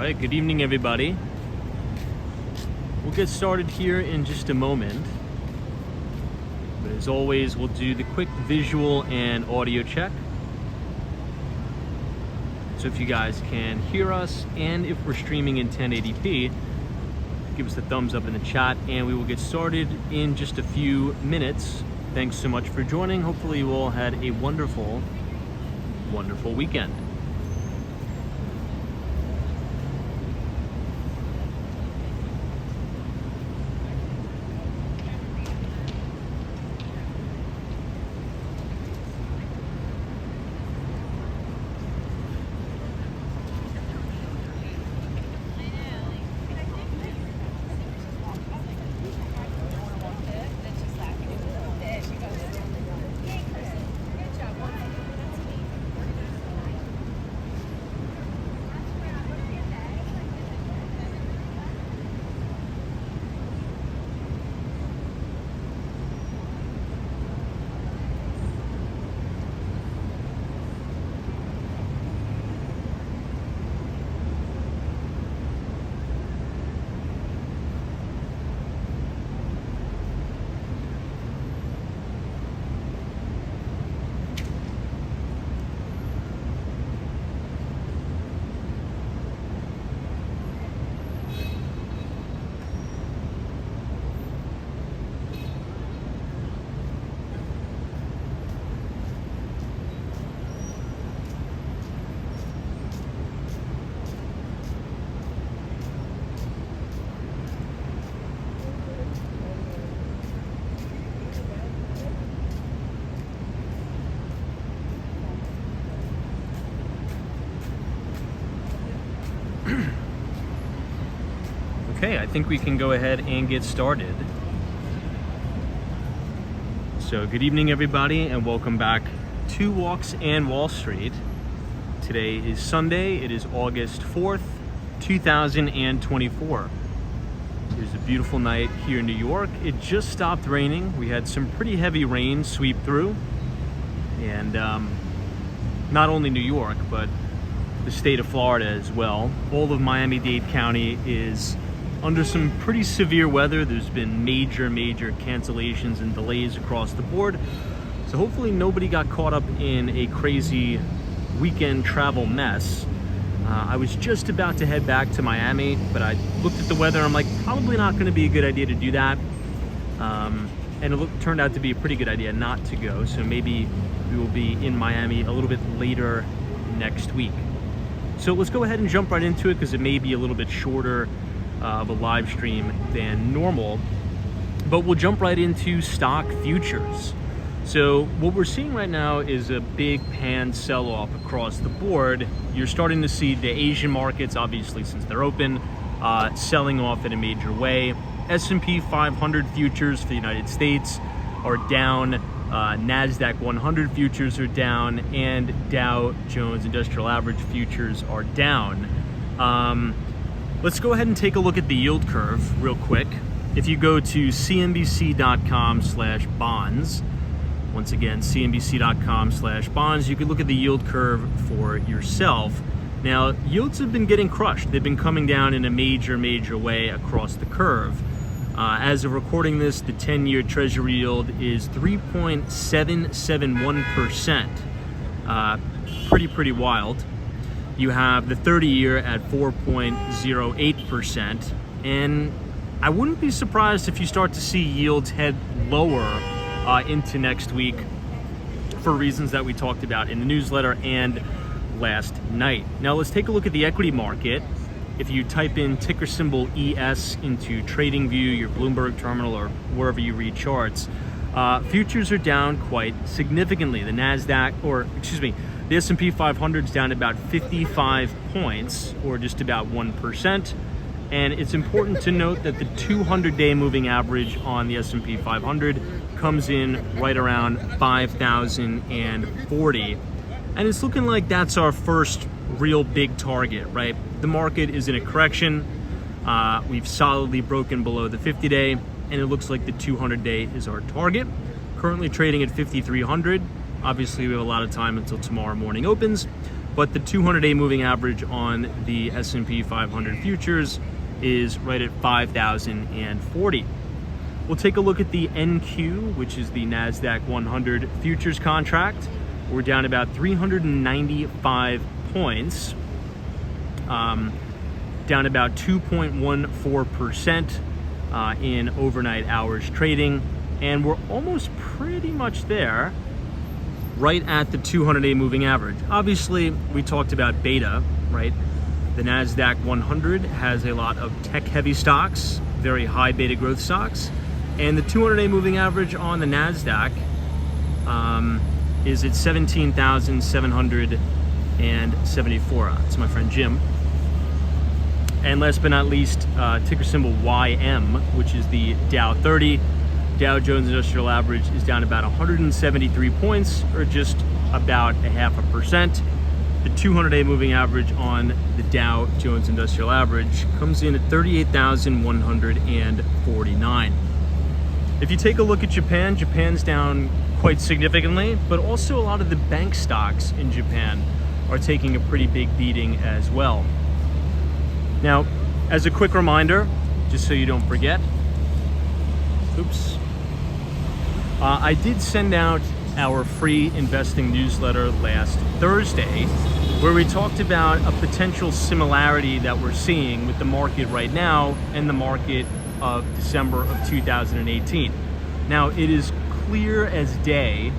right, good evening everybody. We'll get started here in just a moment. But as always, we'll do the quick visual and audio check. So if you guys can hear us and if we're streaming in 1080p, give us a thumbs up in the chat and we will get started in just a few minutes. Thanks so much for joining. Hopefully you all had a wonderful weekend. Okay, I think we can go ahead and get started. So good evening everybody and welcome back to Walks and Wall Street. Today is Sunday, it is August 4th, 2024. It was a beautiful night here in New York. It just stopped raining. We had some pretty heavy rain sweep through. And not only New York, but the state of Florida as well. All of Miami-Dade County is under some pretty severe weather. There's been major cancellations and delays across the board. So hopefully nobody got caught up in a crazy weekend travel mess. I was just about to head back to Miami, but I looked at the weather. I'm like, probably not going to be a good idea to do that. And it turned out to be a pretty good idea not to go. So maybe we will be in Miami a little bit later next week. So let's go ahead and jump right into it because it may be a little bit shorter of a live stream than normal, but we'll jump right into stock futures. So what we're seeing right now is a big pan sell-off across the board. You're starting to see the Asian markets, obviously since they're open, selling off in a major way. S&P 500 futures for the United States are down, NASDAQ 100 futures are down, and Dow Jones Industrial Average futures are down. Let's go ahead and take a look at the yield curve real quick. If you go to cnbc.com/bonds, once again, cnbc.com/bonds, you can look at the yield curve for yourself. Now, yields have been getting crushed. They've been coming down in a major pretty across the curve. As of recording this, the 10-year Treasury yield is 3.771%. Pretty wild. You have the 30-year at 4.08%, and I wouldn't be surprised if you start to see yields head lower into next week for reasons that we talked about in the newsletter and last night. Now let's take a look at the equity market. If you type in ticker symbol ES into TradingView, your Bloomberg terminal, or wherever you read charts, futures are down quite significantly. The the S&P 500 is down about 55 points, or just about 1%. And it's important to note that the 200-day moving average on the S&P 500 comes in right around 5,040. And it's looking like that's our first real big target, right? The market is in a correction. We've solidly broken below the 50-day, and it looks like the 200-day is our target. Currently trading at 5,300. Obviously, we have a lot of time until tomorrow morning opens. but the 200-day moving average on the S&P 500 futures is right at 5,040. We'll take a look at the NQ, which is the NASDAQ 100 futures contract. We're down about 395 points, down about 2.14% in overnight hours trading, and we're almost pretty much there, right at the 200-day moving average. Obviously, we talked about beta, right? The NASDAQ 100 has a lot of tech-heavy stocks, very high beta growth stocks, and the 200-day moving average on the NASDAQ is at 17,774. That's my friend Jim. And last but not least, ticker symbol YM, which is the Dow 30. Dow Jones Industrial Average is down about 173 points, or just about 0.5%. The 200-day moving average on the Dow Jones Industrial Average comes in at 38,149. If you take a look at Japan, Japan's down quite significantly, but also a lot of the bank stocks in Japan are taking a pretty big beating as well. Now, as a quick reminder, just so you don't forget, I did send out our free investing newsletter last Thursday, where we talked about a potential similarity that we're seeing with the market right now and the market of December of 2018. Now, it is clear as day,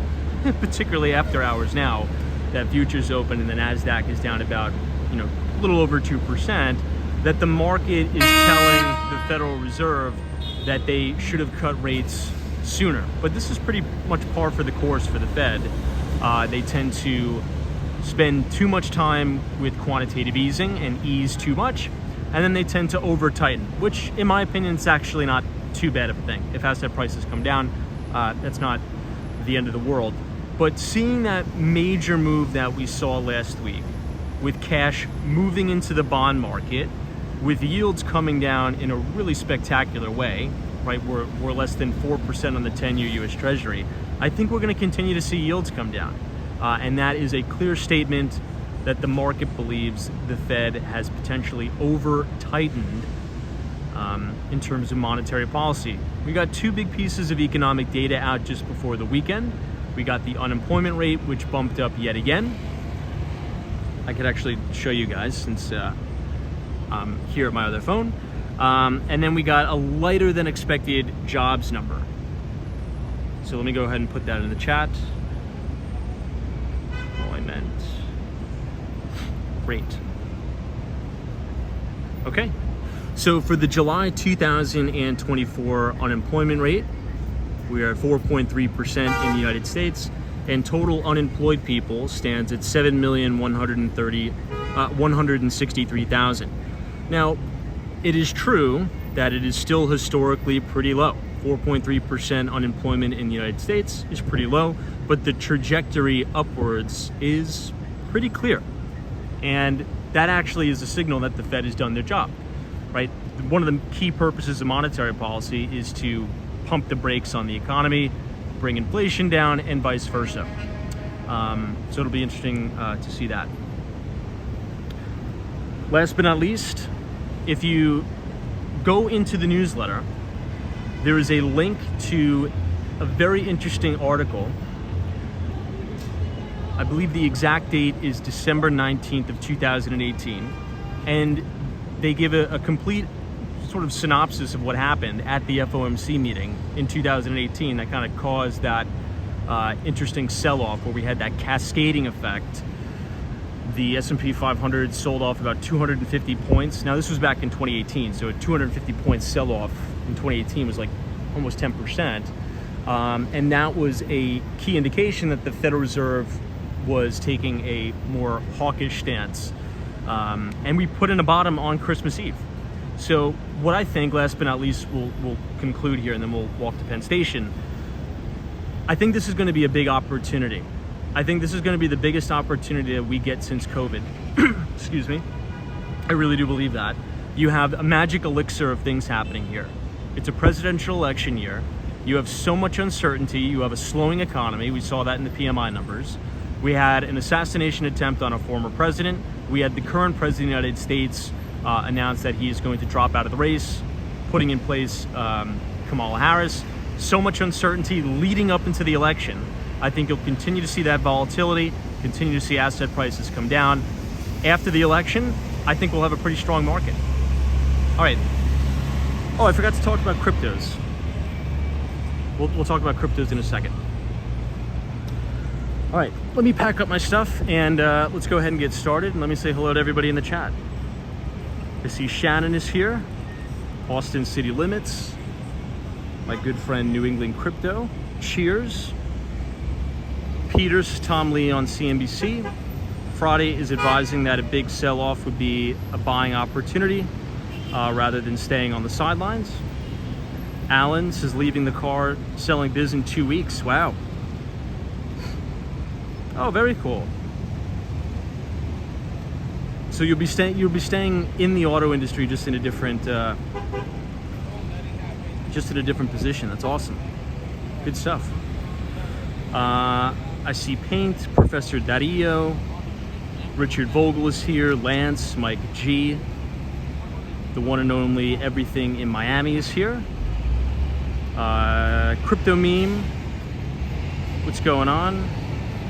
particularly after hours now, that futures open and the NASDAQ is down about, a little over 2%, that the market is telling the Federal Reserve that they should have cut rates sooner. But this is pretty much par for the course for the Fed. They tend to spend too much time with quantitative easing and ease too much, and then they tend to over tighten, which in my opinion is actually not too bad of a thing. If asset prices come down, that's not the end of the world. But seeing that major move that we saw last week, with cash moving into the bond market, with yields coming down in a really spectacular way, right? We're less than 4% on the 10-year U.S. Treasury. I think we're going to continue to see yields come down. And that is a clear statement that the market believes the Fed has potentially over-tightened in terms of monetary policy. We got two big pieces of economic data out just before the weekend. We got the unemployment rate, which bumped up yet again. I could actually show you guys since I'm here at my other phone. And then we got a lighter than expected jobs number. So let me go ahead and put that in the chat. Rate. Okay, so for the July 2024 unemployment rate, we are at 4.3% in the United States, and total unemployed people stands at 163,000. Now, it is true that it is still historically pretty low. 4.3% unemployment in the United States is pretty low, but the trajectory upwards is pretty clear. And that actually is a signal that the Fed has done their job, right? One of the key purposes of monetary policy is to pump the brakes on the economy, bring inflation down, and vice versa. So it'll be interesting to see that. Last but not least, if you go into the newsletter, there is a link to a very interesting article. I believe the exact date is December 19th of 2018. And they give a complete sort of synopsis of what happened at the FOMC meeting in 2018 that kind of caused that interesting sell-off where we had that cascading effect. The S&P 500 sold off about 250 points. Now this was back in 2018, so a 250 point sell-off in 2018 was like almost 10%. And that was a key indication that the Federal Reserve was taking a more hawkish stance. And we put in a bottom on Christmas Eve. So what I think, last but not least, we'll conclude here and then we'll walk to Penn Station. I think this is going to be a big opportunity. I think this is going to be the biggest opportunity that we get since COVID. Excuse me. I really do believe that. You have a magic elixir of things happening here. It's a presidential election year. You have so much uncertainty. You have a slowing economy. We saw that in the PMI numbers. We had an assassination attempt on a former president. We had the current president of the United States announce that he is going to drop out of the race, putting in place Kamala Harris. So much uncertainty leading up into the election. I think you'll continue to see that volatility, continue to see asset prices come down. After the election, I think we'll have a pretty strong market. All right. Oh, I forgot to talk about cryptos. We'll talk about cryptos in a second. All right, let me pack up my stuff and let's go ahead and get started. And let me say hello to everybody in the chat. I see Shannon is here. Austin City Limits. My good friend New England Crypto. Cheers. Peters, Tom Lee on CNBC. Friday is advising that a big sell-off would be a buying opportunity rather than staying on the sidelines. Alan says leaving the car, selling biz in 2 weeks. Wow. Oh, very cool. So you'll be staying in the auto industry, just in a different position. That's awesome. Good stuff. I see Paint, Professor Dario, Richard Vogel is here, Lance, Mike G, the one and only Everything in Miami is here. Crypto Meme, what's going on?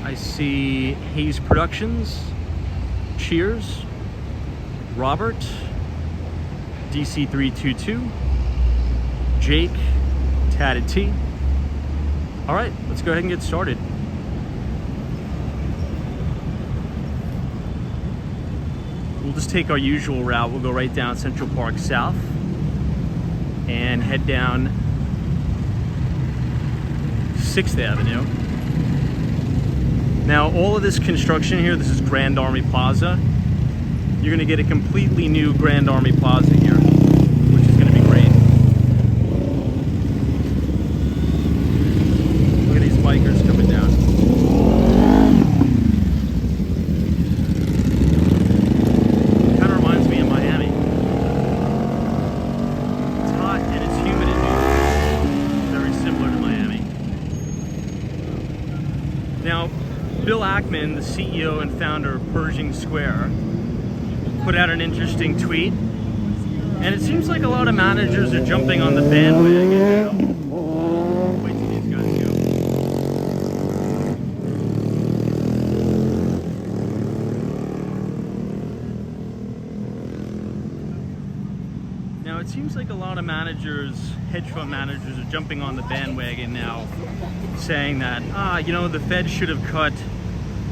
I see Hayes Productions, Cheers, Robert, DC322, Jake, Tatted T. All right, let's go ahead and get started. We'll just take our usual route. We'll go right down Central Park South and head down 6th Avenue. Now, all of this construction here, this is Grand Army Plaza. You're gonna get a completely new Grand Army Plaza here, which is gonna be great. Look at these bikers coming down. Kind of reminds me of Miami. It's hot and it's humid in New York. Very similar to Miami. Now, Bill Ackman, the CEO and founder of Pershing Square, put out an interesting tweet, and it seems like a lot of managers are jumping on the bandwagon now. Wait till these guys go. Now it seems like a lot of managers, hedge fund managers, are jumping on the bandwagon now, saying that, the Fed should have cut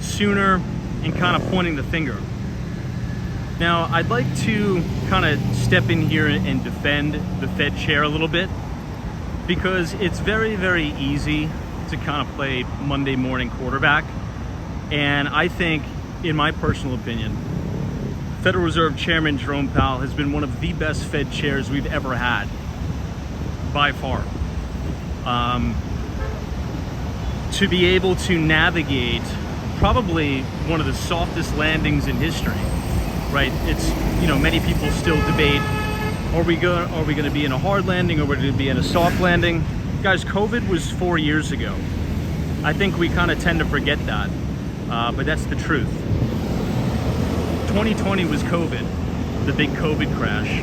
sooner, and kind of pointing the finger. Now, I'd like to kind of step in here and defend the Fed chair a little bit, because it's very, very easy to kind of play Monday morning quarterback. And I think, in my personal opinion, Federal Reserve Chairman Jerome Powell has been one of the best Fed chairs we've ever had, by far. To be able to navigate probably one of the softest landings in history, right? It's, many people still debate, are we going to be in a hard landing, or are we going to be in a soft landing? Guys, COVID was 4 years ago. I think we kind of tend to forget that, but that's the truth. 2020 was COVID, the big COVID crash.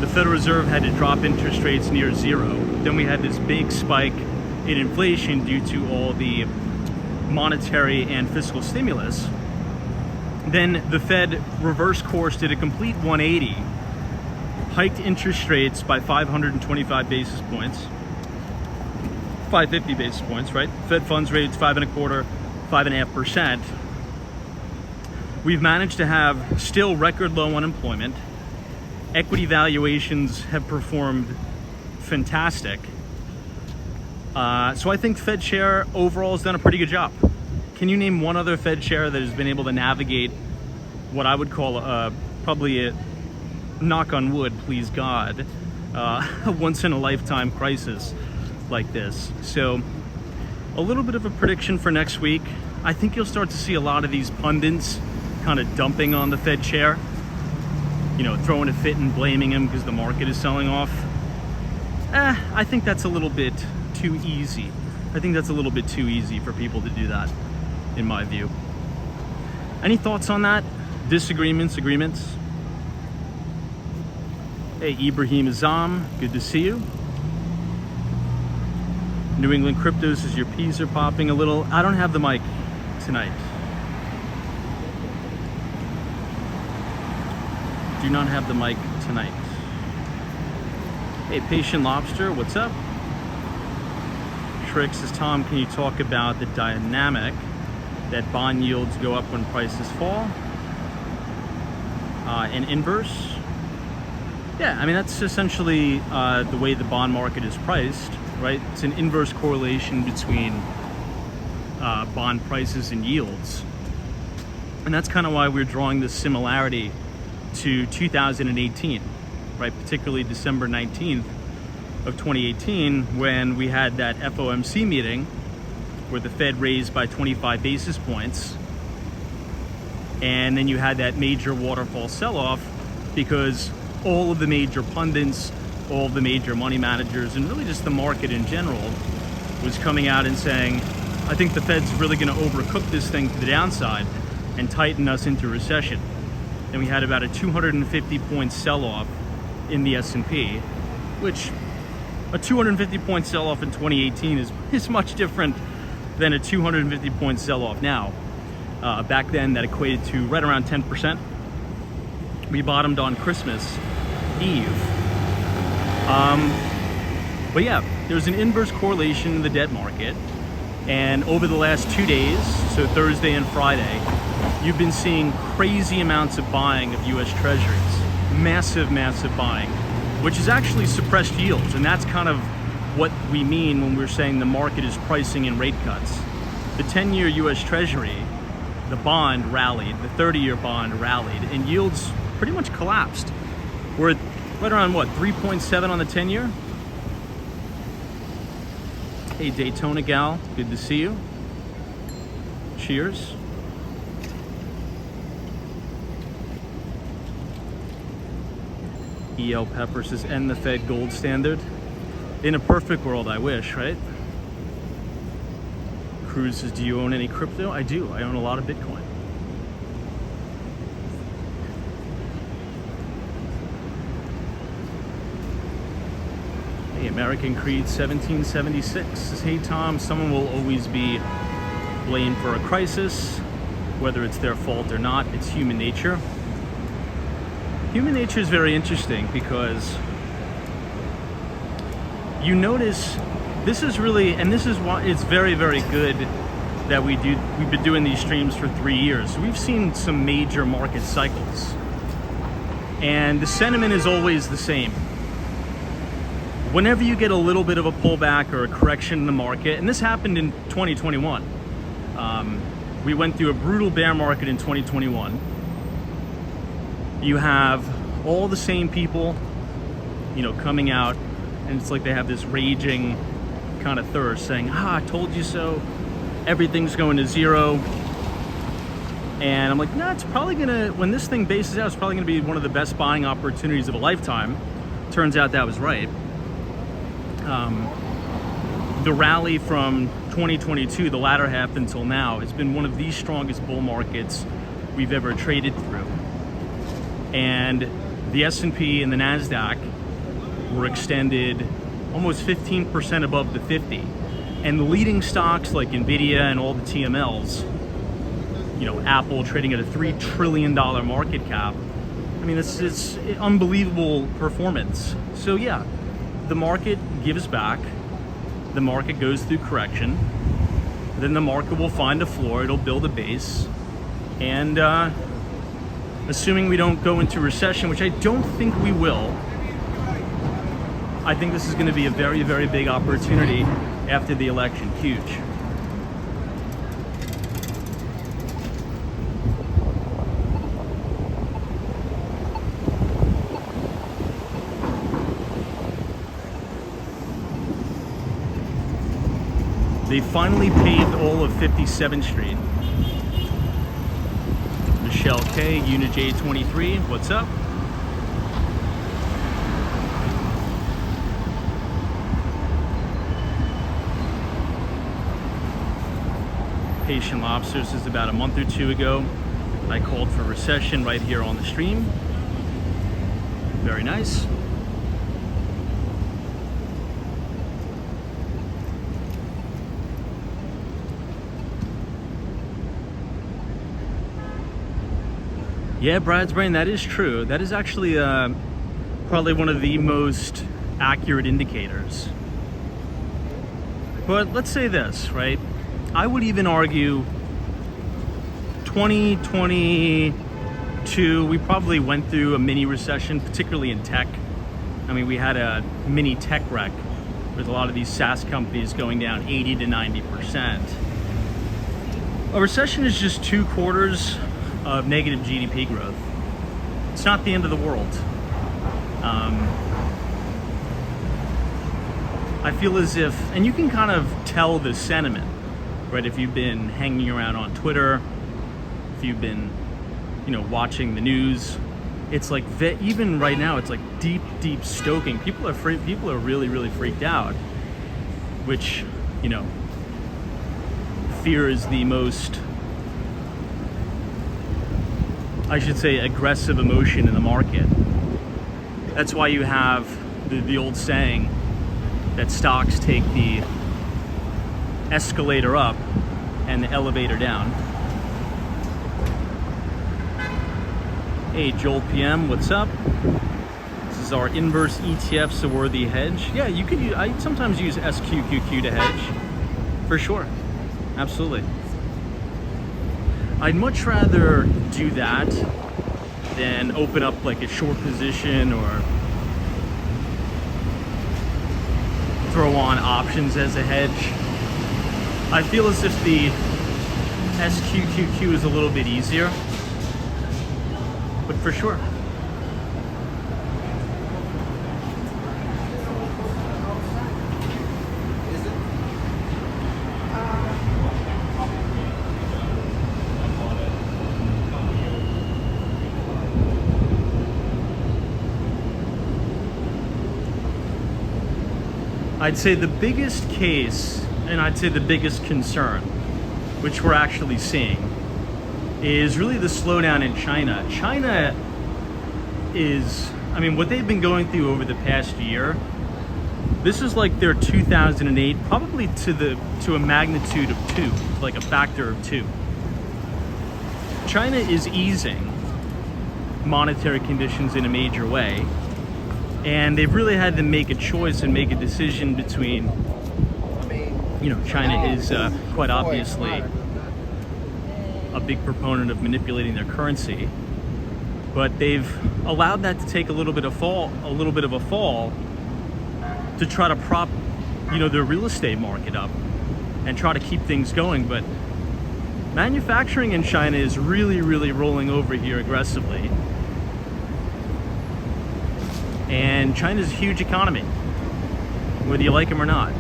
The Federal Reserve had to drop interest rates near zero. Then we had this big spike in inflation due to all the monetary and fiscal stimulus. Then the Fed reverse course, did a complete 180, hiked interest rates by 525 basis points, 550 basis points, right? Fed funds rates 5.25%, 5.5%. We've managed to have still record low unemployment. Equity valuations have performed fantastic. So I think Fed chair overall has done a pretty good job. Can you name one other Fed chair that has been able to navigate what I would call probably a, knock on wood, please God, a once in a lifetime crisis like this? So a little bit of a prediction for next week. I think you'll start to see a lot of these pundits kind of dumping on the Fed chair, throwing a fit and blaming him because the market is selling off. I think that's a little bit too easy. I think that's a little bit too easy for people to do that. in my view. Any thoughts on that? Disagreements, agreements? Hey, Ibrahim Azam, good to see you. New England Cryptos says your P's are popping a little. I don't have the mic tonight. Do not have the mic tonight. Hey, Patient Lobster, what's up? Trick says, Tom, can you talk about the dynamic that bond yields go up when prices fall? And inverse? Yeah, I mean, that's essentially the way the bond market is priced, right? It's an inverse correlation between bond prices and yields. And that's kind of why we're drawing this similarity to 2018, right? Particularly December 19th of 2018, when we had that FOMC meeting where the Fed raised by 25 basis points. And then you had that major waterfall sell-off because all of the major pundits, all of the major money managers, and really just the market in general was coming out and saying, I think the Fed's really going to overcook this thing to the downside and tighten us into recession. And we had about a 250-point sell-off in the S&P, which a 250-point sell-off in 2018 is much different than a 250-point sell-off now. Back then, that equated to right around 10%. We bottomed on Christmas Eve. But yeah, there's an inverse correlation in the debt market. And over the last 2 days, so Thursday and Friday, you've been seeing crazy amounts of buying of US Treasuries. Massive, massive buying, which has actually suppressed yields. And that's kind of what we mean when we're saying the market is pricing in rate cuts. The 10-year US Treasury, the bond rallied, the 30-year bond rallied, and yields pretty much collapsed. We're at right around, what, 3.7 on the 10-year? Hey, Daytona Gal, good to see you. Cheers. EL Pepper says, end the Fed gold standard. In a perfect world, I wish, right? Cruz says, do you own any crypto? I do. I own a lot of Bitcoin. Hey, American Creed 1776 says, hey Tom, someone will always be blamed for a crisis, whether it's their fault or not. It's human nature. Human nature is very interesting because you notice this is really, and this is why it's very, very good that we've been doing these streams for 3 years. We've seen some major market cycles and the sentiment is always the same. Whenever you get a little bit of a pullback or a correction in the market, and this happened in 2021, we went through a brutal bear market in 2021. You have all the same people, you know, coming out, and it's like they have this raging kind of thirst saying, I told you so, everything's going to zero. And I'm like, no, it's probably gonna, when this thing bases out, it's probably gonna be one of the best buying opportunities of a lifetime. Turns out that was right. The rally from 2022, the latter half until now, has been one of the strongest bull markets we've ever traded through. And the S&P and the NASDAQ were extended almost 15% above the 50. And the leading stocks like Nvidia and all the TMLs, you know, Apple trading at a $3 trillion market cap. I mean, it's unbelievable performance. So yeah, the market gives back, the market goes through correction, then the market will find a floor, it'll build a base, and assuming we don't go into recession, which I don't think we will, I think this is going to be a very, very big opportunity after the election. Huge. They finally paved all of 57th Street. Michelle K, UniJ23, what's up? Patient Lobsters. This is about a month or two ago. I called for recession right here on the stream. Very nice. Yeah, Brad's brain, that is true. That is actually probably one of the most accurate indicators. But let's say this, right? I would even argue 2022, we probably went through a mini recession, particularly in tech. I mean, we had a mini tech wreck with a lot of these SaaS companies going down 80 to 90%. A recession is just 2 quarters of negative GDP growth. It's not the end of the world. I feel as if, and you can kind of tell the sentiment, right? If you've been hanging around on Twitter, if you've been, watching the news, it's like even right now, it's like deep stoking. People are really, really freaked out, which, fear is the most, I should say, aggressive emotion in the market. That's why you have the old saying that stocks take the escalator up and the elevator down. Hey, Joel PM, what's up? This is our inverse ETF's a worthy hedge. Yeah, you could use, I sometimes use SQQQ to hedge, for sure, absolutely. I'd much rather do that than open up like a short position or throw on options as a hedge. I feel as if the SQQQ is a little bit easier, but for sure. I'd say the biggest case, and I'd say the biggest concern, which we're actually seeing, is really the slowdown in China. China is, what they've been going through over the past year, this is like their 2008, probably to a magnitude of 2, like a factor of 2. China is easing monetary conditions in a major way. And they've really had to make a choice and make a decision between, China is quite obviously a big proponent of manipulating their currency, but they've allowed that to take a little bit of a fall to try to prop, their real estate market up and try to keep things going. But manufacturing in China is really, really rolling over here aggressively. And China's a huge economy, whether you like them or not.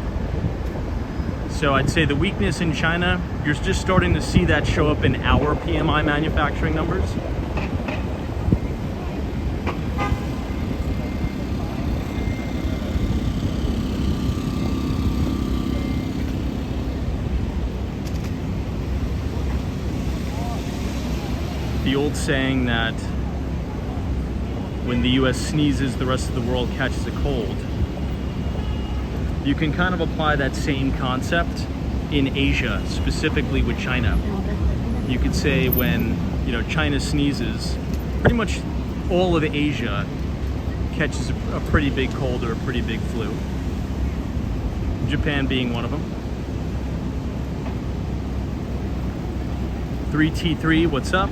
So I'd say the weakness in China, you're just starting to see that show up in our PMI manufacturing numbers. The old saying that when the US sneezes, the rest of the world catches a cold. You can kind of apply that same concept in Asia, specifically with China. You could say when, China sneezes, pretty much all of Asia catches a pretty big cold or a pretty big flu. Japan being one of them. 3T3, what's up?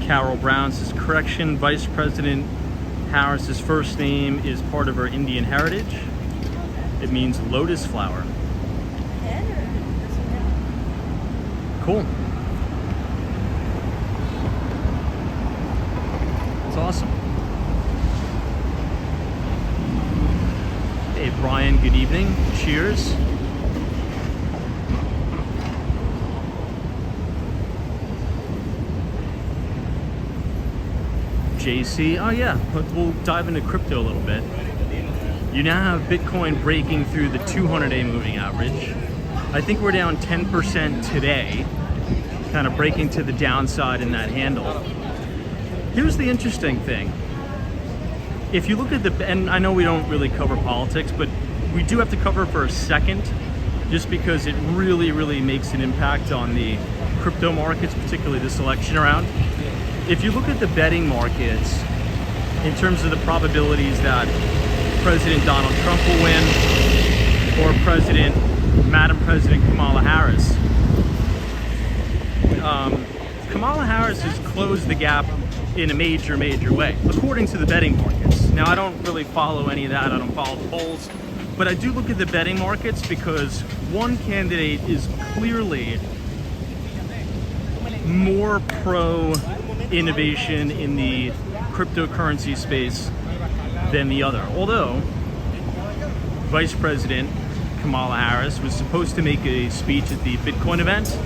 Carol Brown says, correction, Vice President Harris's first name is part of her Indian heritage. It means lotus flower. Cool. That's awesome. Hey, Brian, good evening. Cheers. JC. Oh yeah, we'll dive into crypto a little bit. You now have Bitcoin breaking through the 200-day moving average. I think we're down 10% today, kind of breaking to the downside in that handle. Here's the interesting thing. If you look at and I know we don't really cover politics, but we do have to cover for a second, just because it really, really makes an impact on the crypto markets, particularly this election round. If you look at the betting markets, in terms of the probabilities that President Donald Trump will win, or Madam President Kamala Harris. Kamala Harris has closed the gap in a major, major way, according to the betting markets. Now, I don't really follow any of that. I don't follow the polls, but I do look at the betting markets because one candidate is clearly more pro-innovation in the cryptocurrency space than the other. Although Vice President Kamala Harris was supposed to make a speech at the Bitcoin event.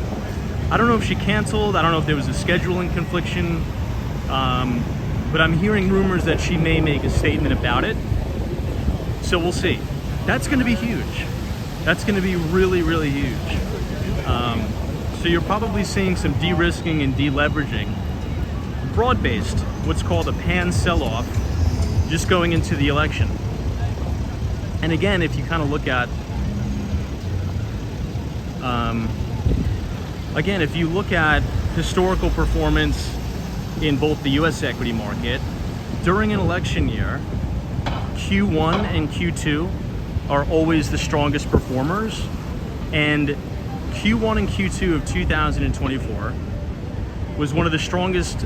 I don't know if she canceled. I don't know if there was a scheduling confliction. But I'm hearing rumors that she may make a statement about it. So we'll see. That's going to be huge. That's going to be really, really huge. So you're probably seeing some de-risking and de-leveraging. Broad-based, what's called a pan sell-off, just going into the election. And again, if you kind of look at, if you look at historical performance in both the US equity market, during an election year, Q1 and Q2 are always the strongest performers. And Q1 and Q2 of 2024 was one of the strongest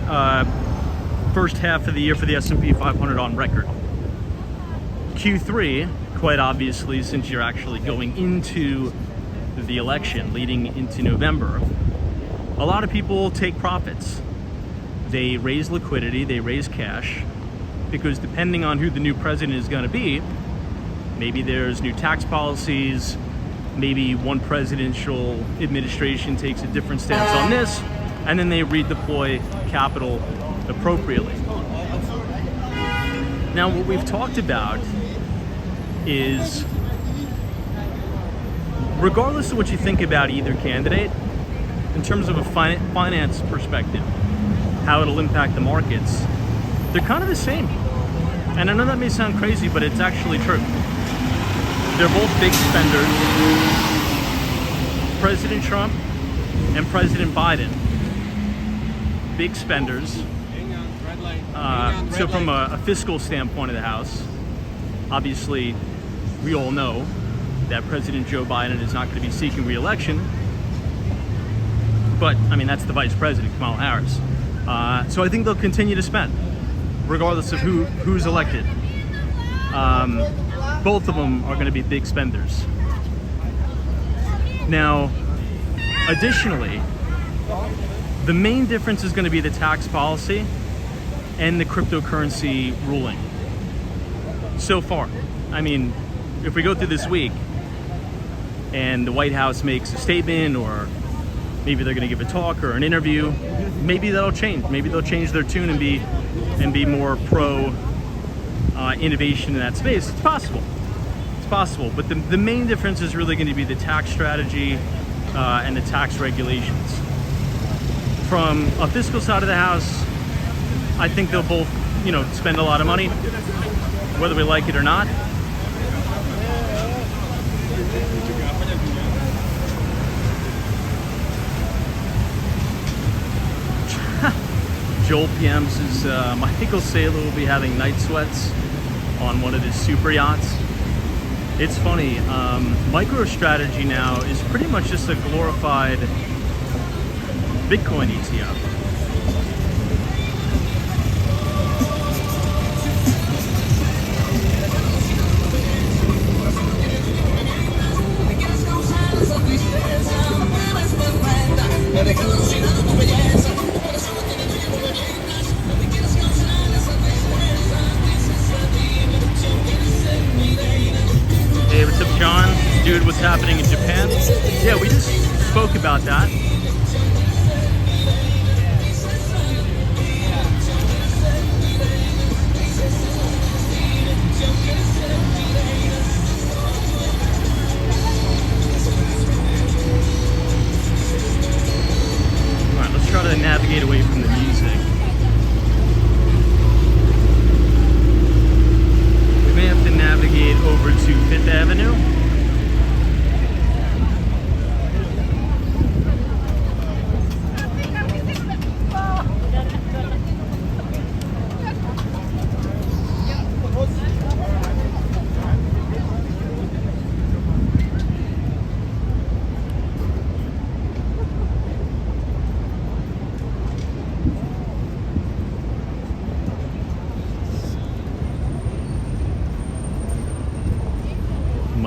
first half of the year for the S&P 500 on record. Q3, quite obviously, since you're actually going into the election, leading into November, a lot of people take profits. They raise liquidity, they raise cash, because depending on who the new president is going to be, maybe there's new tax policies, maybe one presidential administration takes a different stance on this, and then they redeploy capital appropriately. Now, what we've talked about is, regardless of what you think about either candidate, in terms of a finance perspective, how it'll impact the markets, they're kind of the same. And I know that may sound crazy, but it's actually true. They're both big spenders. President Trump and President Biden, big spenders. So from a fiscal standpoint of the House, obviously we all know that President Joe Biden is not going to be seeking re-election. But, I mean, that's the Vice President, Kamala Harris. So I think they'll continue to spend, regardless of who's elected. Both of them are going to be big spenders. Now, additionally, the main difference is going to be the tax policy and the cryptocurrency ruling. So far, I mean, if we go through this week and the White House makes a statement, or maybe they're going to give a talk or an interview, maybe that'll change. Maybe they'll change their tune and be more pro innovation in that space. It's possible. It's possible. But the main difference is really going to be the tax strategy and the tax regulations. From a fiscal side of the house, I think they'll both, spend a lot of money, whether we like it or not. Joel PM's is Michael Saylor will be having night sweats on one of his super yachts. It's funny, MicroStrategy now is pretty much just a glorified Bitcoin ETF. Hey, what's up, John? Dude, what's happening in Japan? Yeah, we just spoke about that.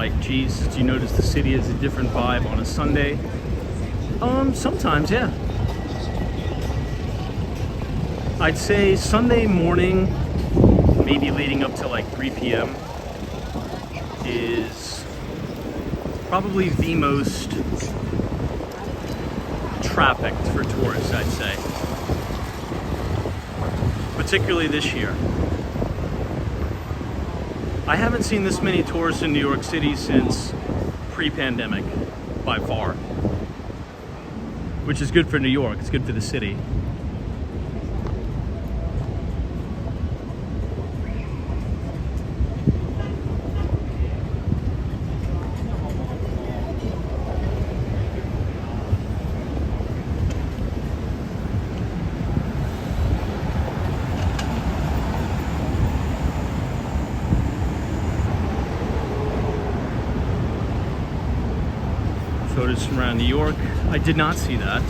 like, geez, do you notice the city has a different vibe on a Sunday? Sometimes, yeah. I'd say Sunday morning, maybe leading up to like 3 p.m. is probably the most trafficked for tourists, I'd say. Particularly this year. I haven't seen this many tourists in New York City since pre-pandemic, by far. Which is good for New York, it's good for the city. Photos from around New York. I did not see that.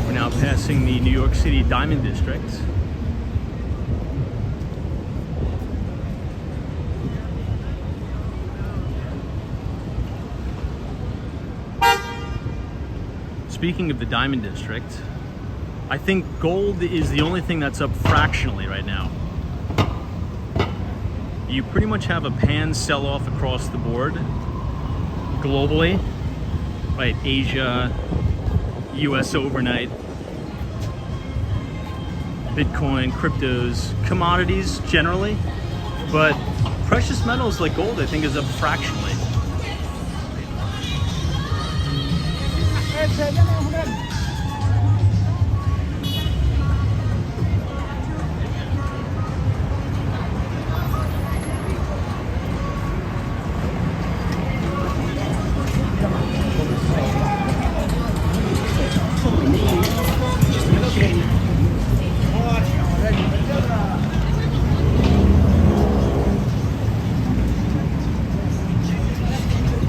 We're now passing the New York City Diamond District. Speaking of the Diamond District, I think gold is the only thing that's up fractionally right now. You pretty much have a pan sell-off across the board, globally, right? Asia, US overnight, Bitcoin, cryptos, commodities generally, but precious metals like gold I think is up fractionally.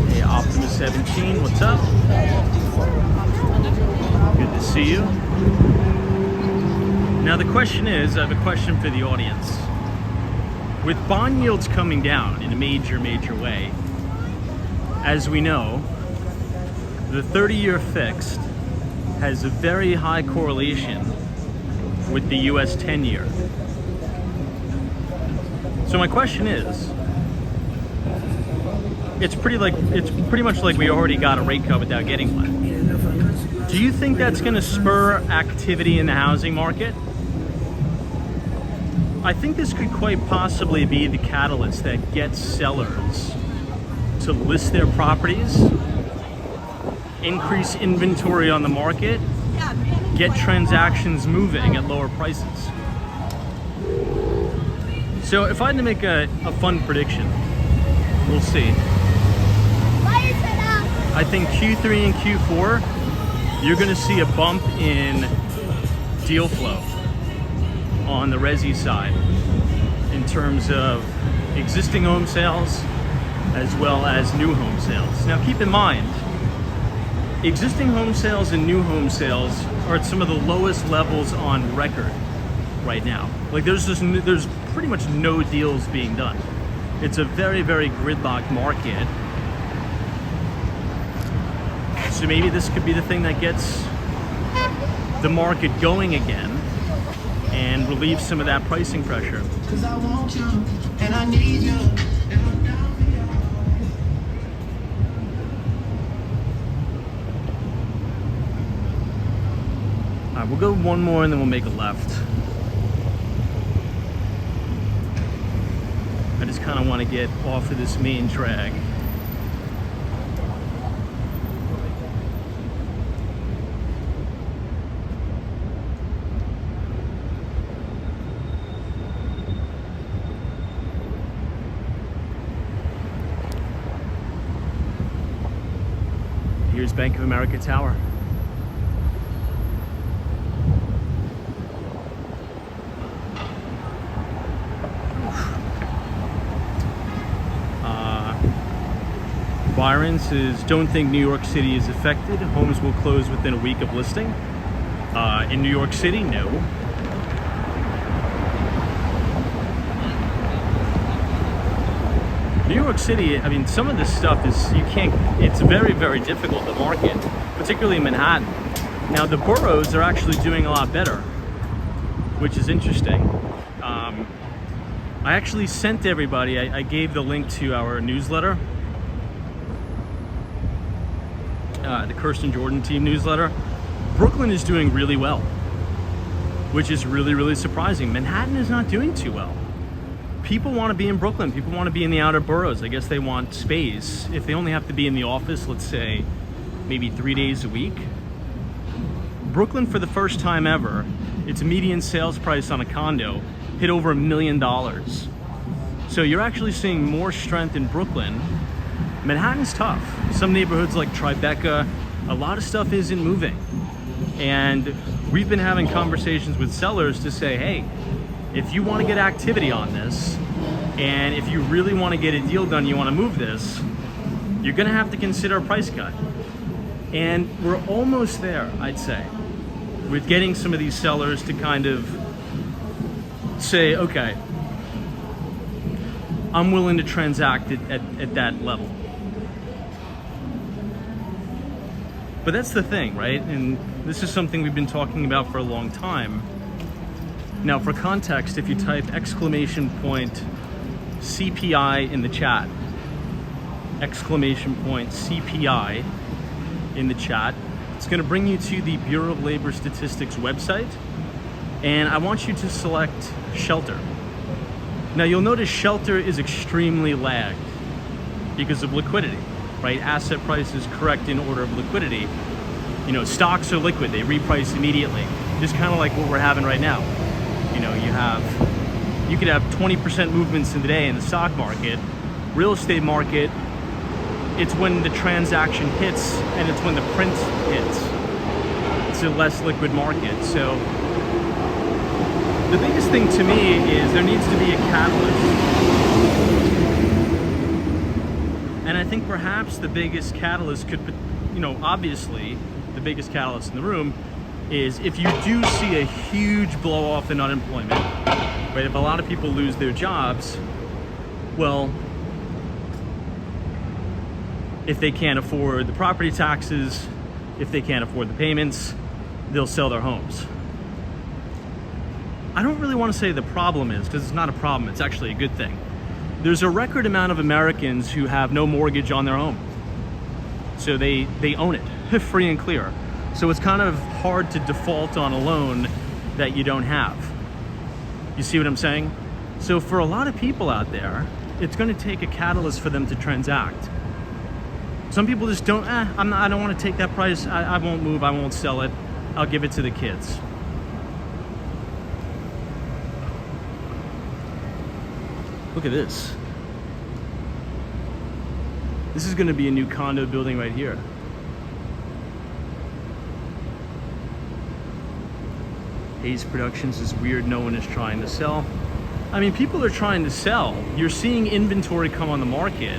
Hey, Optimus 17, what's up? Good to see you. Now the question is, I have a question for the audience. With bond yields coming down in a major way, as we know, the 30-year fixed has a very high correlation with the US 10-year. So my question is, it's pretty much like we already got a rate cut without getting one. Do you think that's going to spur activity in the housing market? I think this could quite possibly be the catalyst that gets sellers to list their properties, increase inventory on the market, get transactions moving at lower prices. So if I had to make a fun prediction, we'll see. I think Q3 and Q4, you're going to see a bump in deal flow on the resi side in terms of existing home sales as well as new home sales. Now keep in mind, existing home sales and new home sales are at some of the lowest levels on record right now. Like there's pretty much no deals being done. It's a very gridlocked market. So maybe this could be the thing that gets the market going again and relieves some of that pricing pressure. 'Cause I want you and I need you. All right, we'll go one more and then we'll make a left. I just kind of want to get off of this main drag. Here's Bank of America Tower. Byron says, don't think New York City is affected. Homes will close within a week of listing. In New York City, no. New York City, I mean, some of this stuff is, it's very, very difficult to market, particularly in Manhattan. Now, the boroughs are actually doing a lot better, which is interesting. I actually sent everybody, I gave the link to our newsletter, the Kirsten Jordan team newsletter. Brooklyn is doing really well, which is really, really surprising. Manhattan is not doing too well. People want to be in Brooklyn. People want to be in the outer boroughs. I guess they want space. If they only have to be in the office, let's say, maybe 3 days a week. Brooklyn, for the first time ever, its median sales price on a condo hit over $1 million. So you're actually seeing more strength in Brooklyn. Manhattan's tough. Some neighborhoods like Tribeca, a lot of stuff isn't moving. And we've been having conversations with sellers to say, hey, if you want to get activity on this, and if you really want to get a deal done, you want to move this, you're going to have to consider a price cut. And we're almost there, I'd say, with getting some of these sellers to kind of say, okay, I'm willing to transact at that level. But that's the thing, right? And this is something we've been talking about for a long time. Now, for context, if you type !CPI in the chat, !CPI in the chat, it's going to bring you to the Bureau of Labor Statistics website. And I want you to select shelter. Now, you'll notice shelter is extremely lagged because of liquidity, right? Asset prices correct in order of liquidity. You know, stocks are liquid, they reprice immediately. Just kind of like what we're having right now. You know, you could have 20% movements in the day in the stock market. Real estate market, it's when the transaction hits and it's when the print hits. It's a less liquid market. So the biggest thing to me is there needs to be a catalyst. And I think perhaps the biggest catalyst could, you know, obviously the biggest catalyst in the room is if you do see a huge blow off in unemployment, right? If a lot of people lose their jobs, well, if they can't afford the property taxes, if they can't afford the payments, they'll sell their homes. I don't really want to say the problem is, because it's not a problem, it's actually a good thing. There's a record amount of Americans who have no mortgage on their home. So they own it, free and clear. So it's kind of hard to default on a loan that you don't have. You see what I'm saying? So for a lot of people out there, it's going to take a catalyst for them to transact. Some people just don't, I don't want to take that price. I won't move, I won't sell it. I'll give it to the kids. Look at this. This is going to be a new condo building right here. Hayes Productions is weird, no one is trying to sell. I mean, people are trying to sell. You're seeing inventory come on the market,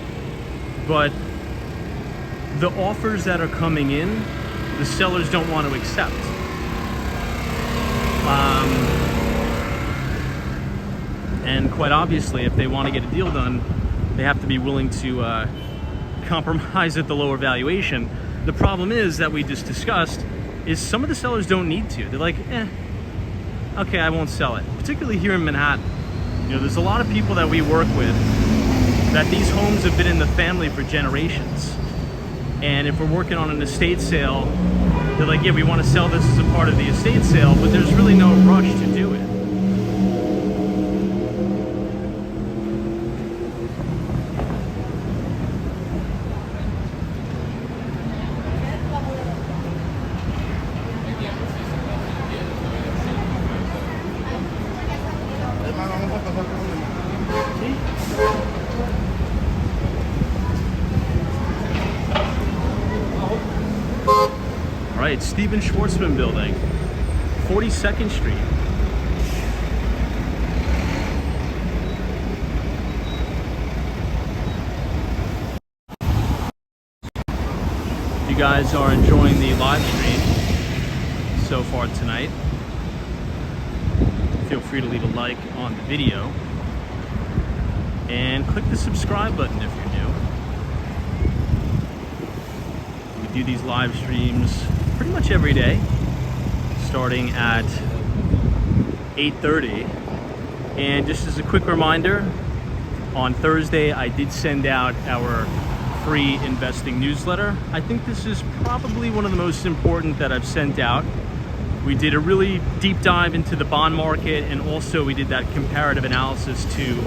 but the offers that are coming in, the sellers don't want to accept. And quite obviously, if they want to get a deal done, they have to be willing to compromise at the lower valuation. The problem is that we just discussed is some of the sellers don't need to. They're like, okay, I won't sell it. Particularly here in Manhattan. You know, there's a lot of people that we work with that these homes have been in the family for generations. And if we're working on an estate sale, they're like, yeah, we want to sell this as a part of the estate sale, but there's really no rush to do it. All right, Stephen Schwartzman Building, 42nd Street. you guys are enjoying the live stream so far tonight. Feel free to leave a like on the video and click the subscribe button if you're new. We do these live streams pretty much every day, starting at 8:30. And just as a quick reminder, on Thursday I did send out our free investing newsletter. I think this is probably one of the most important that I've sent out. We did a really deep dive into the bond market, and also we did that comparative analysis to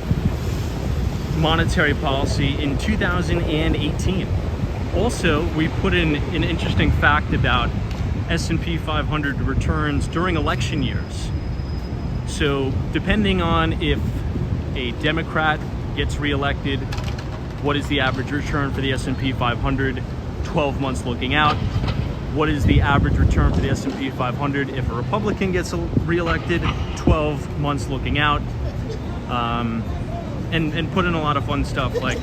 monetary policy in 2018. Also, we put in an interesting fact about S&P 500 returns during election years. So depending on if a Democrat gets reelected, what is the average return for the S&P 500 12 months looking out? What is the average return for the S&P 500 if a Republican gets reelected 12 months looking out? And put in a lot of fun stuff, like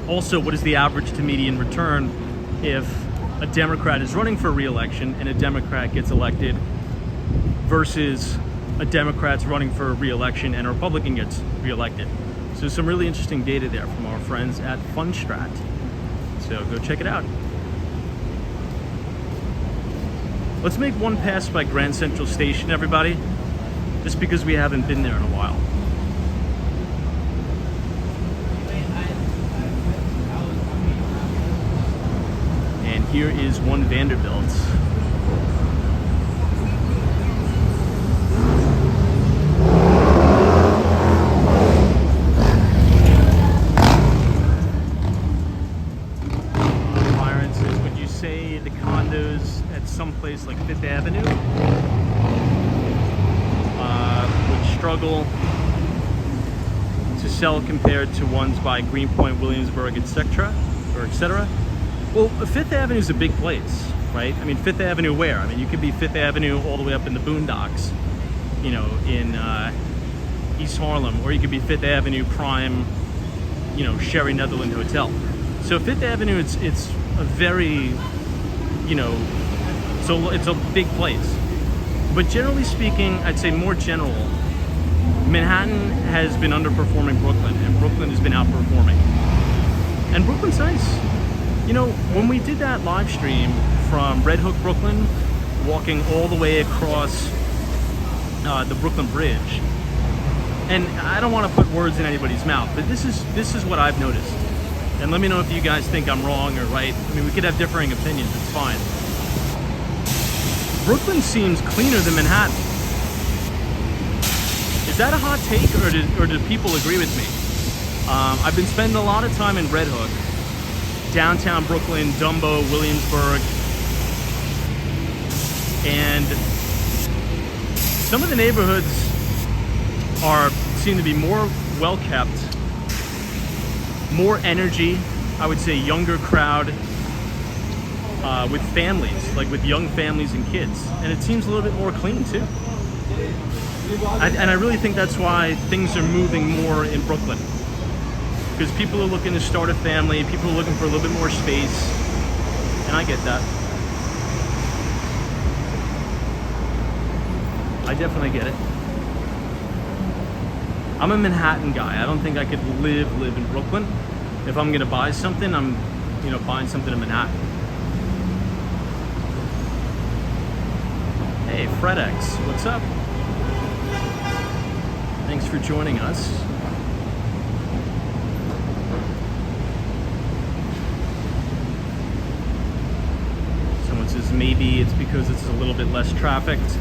also what is the average to median return if a Democrat is running for reelection and a Democrat gets elected versus a Democrat's running for reelection and a Republican gets reelected. So some really interesting data there from our friends at Fundstrat. So go check it out. Let's make one pass by Grand Central Station, everybody, just because we haven't been there in a while. And here is One Vanderbilt. Someplace like Fifth Avenue would struggle to sell compared to ones by Greenpoint, Williamsburg, etc. Well, Fifth Avenue is a big place, right? I mean, Fifth Avenue where? I mean, you could be Fifth Avenue all the way up in the boondocks, you know, in East Harlem, or you could be Fifth Avenue Prime, you know, Sherry Netherland Hotel. So Fifth Avenue, it's a very, you know, so it's a big place. But generally speaking, I'd say more general, Manhattan has been underperforming Brooklyn, and Brooklyn has been outperforming. And Brooklyn's nice. You know, when we did that live stream from Red Hook, Brooklyn, walking all the way across the Brooklyn Bridge, and I don't want to put words in anybody's mouth, but this is what I've noticed. And let me know if you guys think I'm wrong or right. I mean, we could have differing opinions, it's fine. Brooklyn seems cleaner than Manhattan. Is that a hot take, or do people agree with me? I've been spending a lot of time in Red Hook, downtown Brooklyn, Dumbo, Williamsburg, and some of the neighborhoods seem to be more well kept, more energy, I would say younger crowd, with families, like with young families and kids, and it seems a little bit more clean too. And I really think that's why things are moving more in Brooklyn, because people are looking to start a family, people are looking for a little bit more space, and I get that. I definitely get it. I'm a Manhattan guy. I don't think I could live in Brooklyn. If I'm gonna buy something, I'm, you know, buying something in Manhattan. Hey, FredX, what's up? Thanks for joining us. Someone says maybe it's because it's a little bit less trafficked.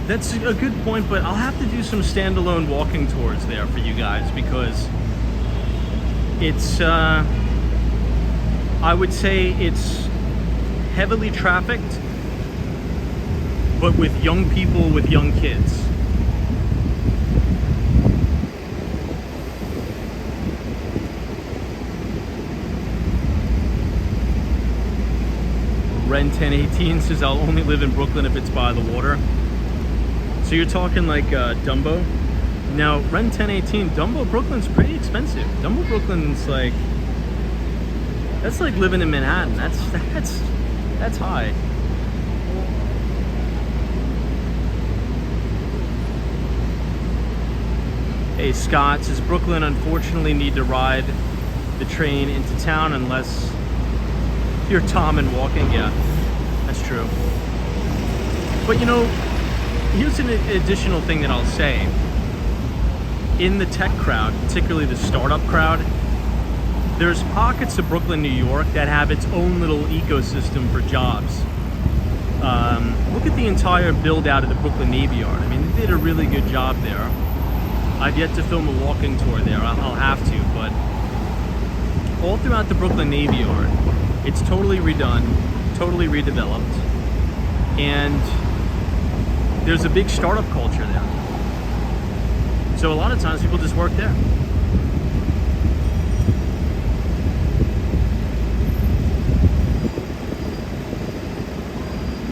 That's a good point, but I'll have to do some standalone walking tours there for you guys, because it's, I would say it's heavily trafficked, but with young people with young kids. Ren 1018 says I'll only live in Brooklyn if it's by the water. So you're talking like Dumbo? Now, Ren 1018, Dumbo Brooklyn's pretty expensive. Dumbo Brooklyn's like That's like living in Manhattan. That's high. Hey, Scott says Brooklyn unfortunately need to ride the train into town unless you're Tom and walking. Yeah, that's true. But you know, here's an additional thing that I'll say. In the tech crowd, particularly the startup crowd, there's pockets of Brooklyn, New York that have its own little ecosystem for jobs. Look at the entire build out of the Brooklyn Navy Yard. I mean, they did a really good job there. I've yet to film a walking tour there. I'll have to, but all throughout the Brooklyn Navy Yard, it's totally redone, totally redeveloped, and there's a big startup culture there. So a lot of times people just work there.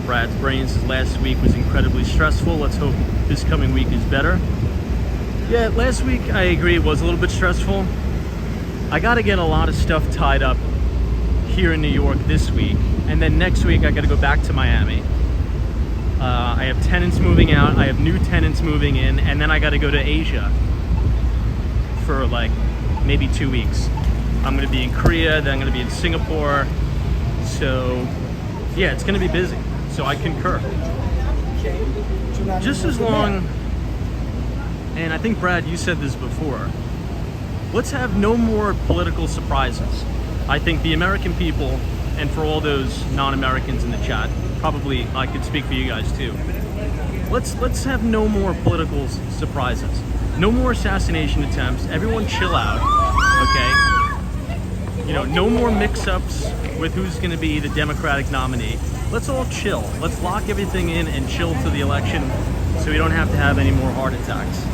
Brad's brain says last week was incredibly stressful. Let's hope this coming week is better. Yeah, last week I agree it was a little bit stressful. I got to get a lot of stuff tied up here in New York this week, and then next week I got to go back to Miami. I have tenants moving out, I have new tenants moving in, and then I got to go to Asia for like maybe 2 weeks. I'm going to be in Korea, then I'm going to be in Singapore. So yeah, it's going to be busy. So I concur. Just as long, and I think Brad, you said this before, let's have no more political surprises. I think the American people, and for all those non-Americans in the chat, probably I could speak for you guys too. Let's have no more political surprises. No more assassination attempts. Everyone chill out, okay? You know, no more mix-ups with who's going to be the Democratic nominee. Let's all chill. Let's lock everything in and chill to the election so we don't have to have any more heart attacks.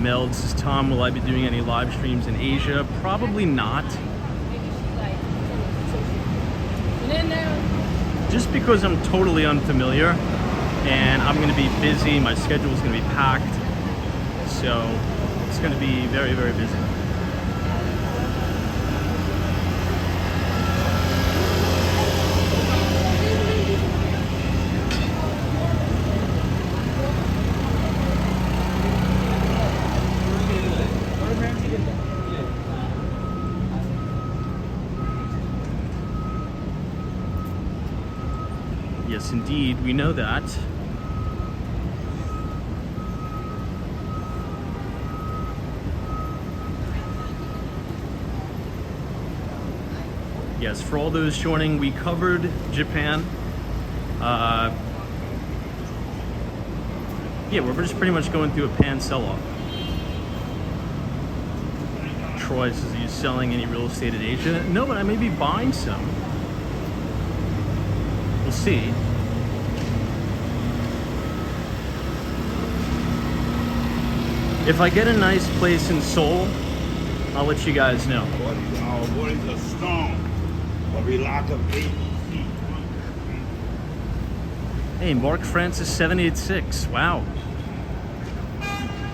Meld says, Tom, will I be doing any live streams in Asia? Probably not. Just because I'm totally unfamiliar and I'm going to be busy, my schedule is going to be packed, so it's going to be very, very busy. Yes, indeed, we know that. Yes, for all those joining, we covered Japan. Yeah, we're just pretty much going through a pan sell-off. Troy says, are you selling any real estate in Asia? No, but I may be buying some. We'll see. If I get a nice place in Seoul, I'll let you guys know. What is a stone? We lock up 8 feet. Hey, Mark Francis 786. Wow.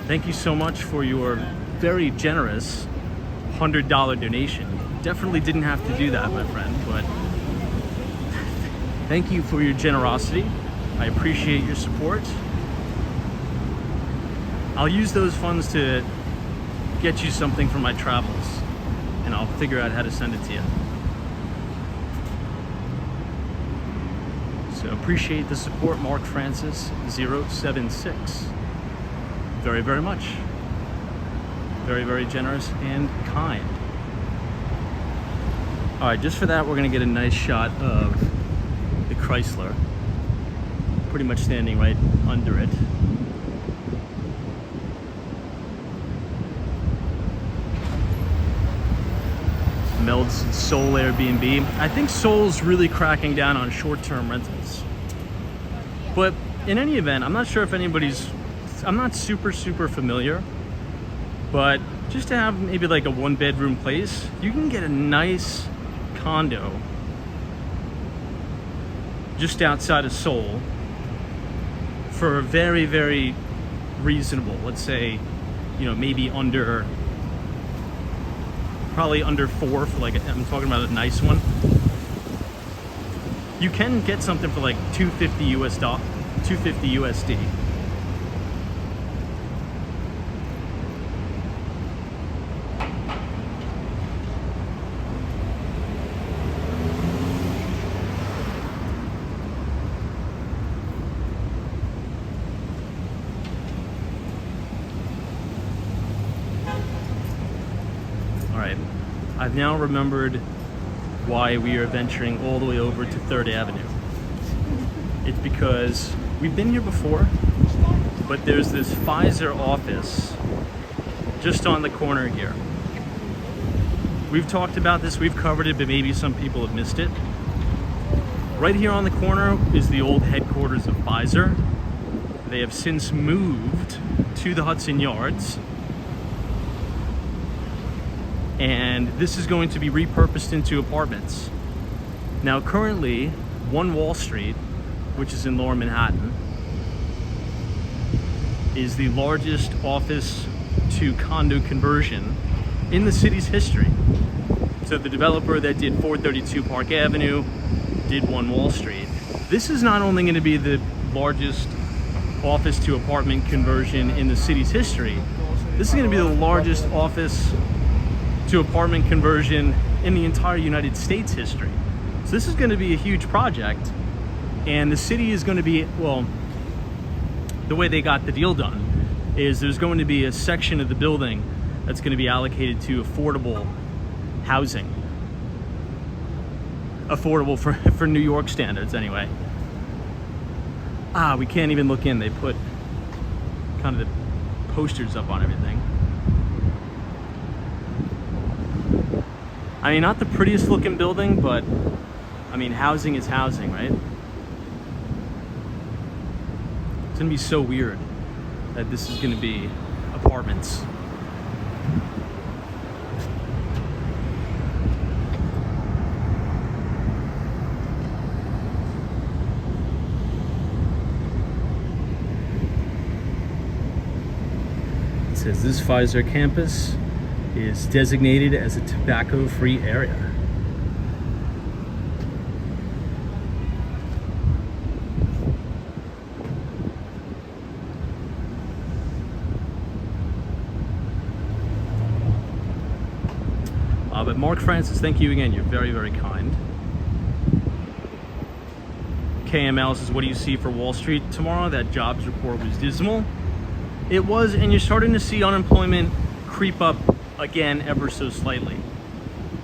Thank you so much for your very generous $100 donation. Definitely didn't have to do that, my friend, but thank you for your generosity. I appreciate your support. I'll use those funds to get you something for my travels, and I'll figure out how to send it to you. So appreciate the support, Mark Francis 076. Very, very much. Very, very generous and kind. All right, just for that, we're gonna get a nice shot of the Chrysler, pretty much standing right under it. Meld's Seoul Airbnb. I think Seoul's really cracking down on short-term rentals. But in any event, I'm not sure if I'm not super familiar, but just to have maybe like a 1-bedroom place, you can get a nice condo just outside of Seoul for very, very reasonable. Let's say, you know, maybe probably under 4 for like, I'm talking about a nice one. You can get something for like $250 USD. I've now remembered why we are venturing all the way over to 3rd Avenue. It's because we've been here before, but there's this Pfizer office just on the corner here. We've talked about this, we've covered it, but maybe some people have missed it. Right here on the corner is the old headquarters of Pfizer. They have since moved to the Hudson Yards. And this is going to be repurposed into apartments. Now currently, 1 Wall Street, which is in Lower Manhattan, is the largest office to condo conversion in the city's history. So the developer that did 432 Park Avenue did 1 Wall Street. This is not only going to be the largest office to apartment conversion in the city's history, this is going to be the largest office to apartment conversion in the entire United States history. So this is going to be a huge project, and the city is going to be, well, the way they got the deal done is there's going to be a section of the building that's going to be allocated to affordable housing. Affordable for New York standards anyway. We can't even look in. They put kind of the posters up on everything. I mean, not the prettiest looking building, but I mean, housing is housing, right? It's gonna be so weird that this is gonna be apartments. It says this Pfizer campus is designated as a tobacco-free area. But Mark Francis, thank you again. You're very, very kind. KML says, what do you see for Wall Street tomorrow? That jobs report was dismal. It was, and you're starting to see unemployment creep up again ever so slightly.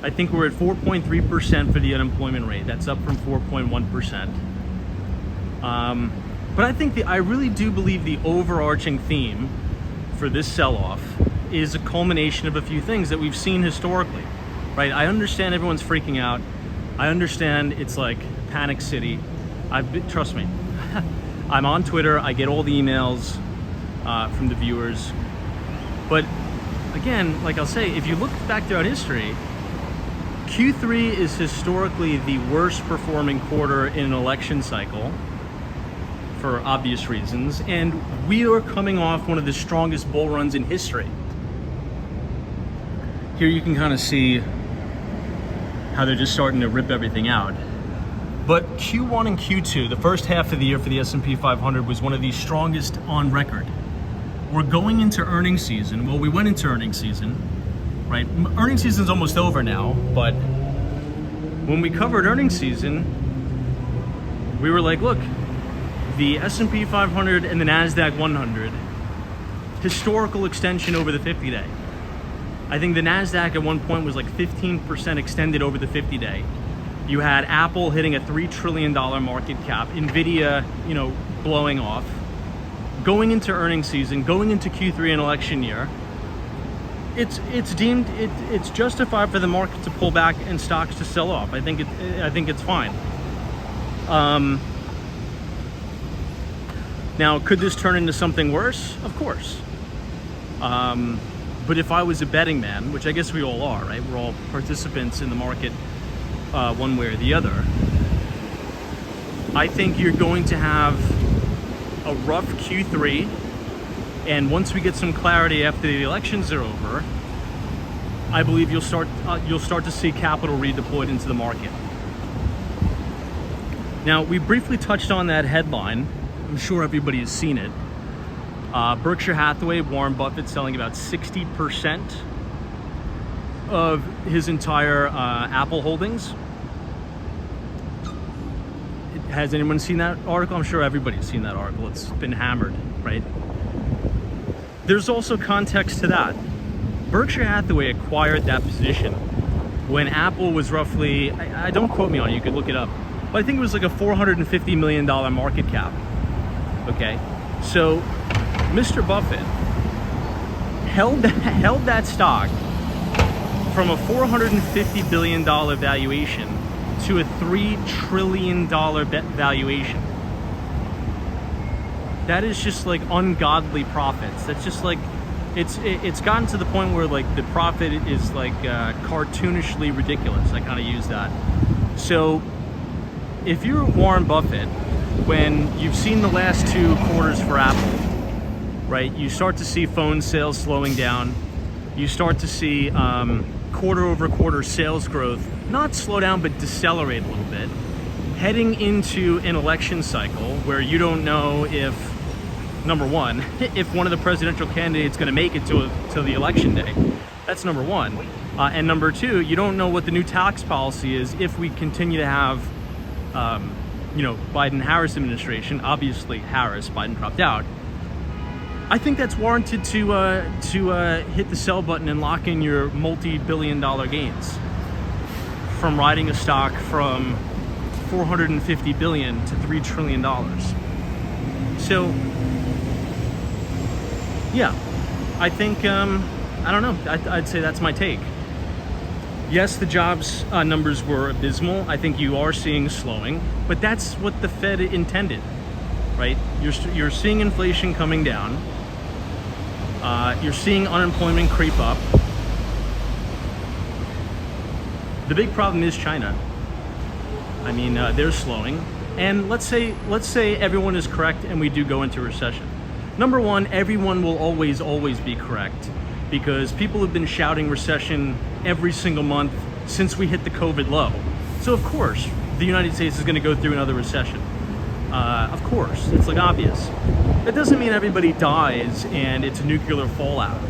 I think we're at 4.3% for the unemployment rate. That's up from 4.1%. But I really do believe the overarching theme for this sell-off is a culmination of a few things that we've seen historically, right? I understand everyone's freaking out. I understand it's like panic city. Trust me, I'm on Twitter. I get all the emails from the viewers. But again, like I'll say, if you look back throughout history, Q3 is historically the worst performing quarter in an election cycle for obvious reasons, and we are coming off one of the strongest bull runs in history. Here you can kind of see how they're just starting to rip everything out. But Q1 and Q2, the first half of the year for the S&P 500 was one of the strongest on record. We're going into earnings season. Well, we went into earnings season, right? Earnings season's almost over now, but when we covered earnings season, we were like, look, the S&P 500 and the NASDAQ 100, historical extension over the 50-day. I think the NASDAQ at one point was like 15% extended over the 50-day. You had Apple hitting a $3 trillion market cap, Nvidia, blowing off. Going into earnings season, going into Q3 and election year, it's justified for the market to pull back and stocks to sell off. I think it's fine. Now, could this turn into something worse? Of course. But if I was a betting man, which I guess we all are, right? We're all participants in the market one way or the other. I think you're going to have a rough Q3, and once we get some clarity after the elections are over, I believe you'll start to see capital redeployed into the market. Now, we briefly touched on that headline. I'm sure everybody has seen it. Berkshire Hathaway, Warren Buffett selling about 60% of his entire Apple holdings. Has anyone seen that article? I'm sure everybody's seen that article. It's been hammered, right? There's also context to that. Berkshire Hathaway acquired that position when Apple was roughly, I don't quote me on it, you could look it up, but I think it was like a $450 million market cap. Okay, so Mr. Buffett held that stock from a $450 billion valuation to a $3 trillion valuation. That is just like ungodly profits. That's just like, it's gotten to the point where like the profit is like cartoonishly ridiculous. I kind of use that. So if you're Warren Buffett, when you've seen the last 2 quarters for Apple, right, you start to see phone sales slowing down. You start to see quarter over quarter sales growth not slow down but decelerate a little bit, heading into an election cycle where you don't know if, number one, if one of the presidential candidates going to make it to the election day. That's number one. And number two, you don't know what the new tax policy is if we continue to have Biden-Harris administration. Obviously Harris, Biden dropped out. I think that's warranted to hit the sell button and lock in your multi-billion-dollar gains from riding a stock from $450 billion to $3 trillion. So, yeah, I think I don't know. I'd say that's my take. Yes, the jobs numbers were abysmal. I think you are seeing slowing, but that's what the Fed intended, right? You're seeing inflation coming down. You're seeing unemployment creep up. The big problem is China. I mean, they're slowing. And let's say everyone is correct and we do go into recession. Number one, everyone will always be correct, because people have been shouting recession every single month since we hit the COVID low. So of course, the United States is going to go through another recession. Of course, it's like obvious. That doesn't mean everybody dies and it's a nuclear fallout.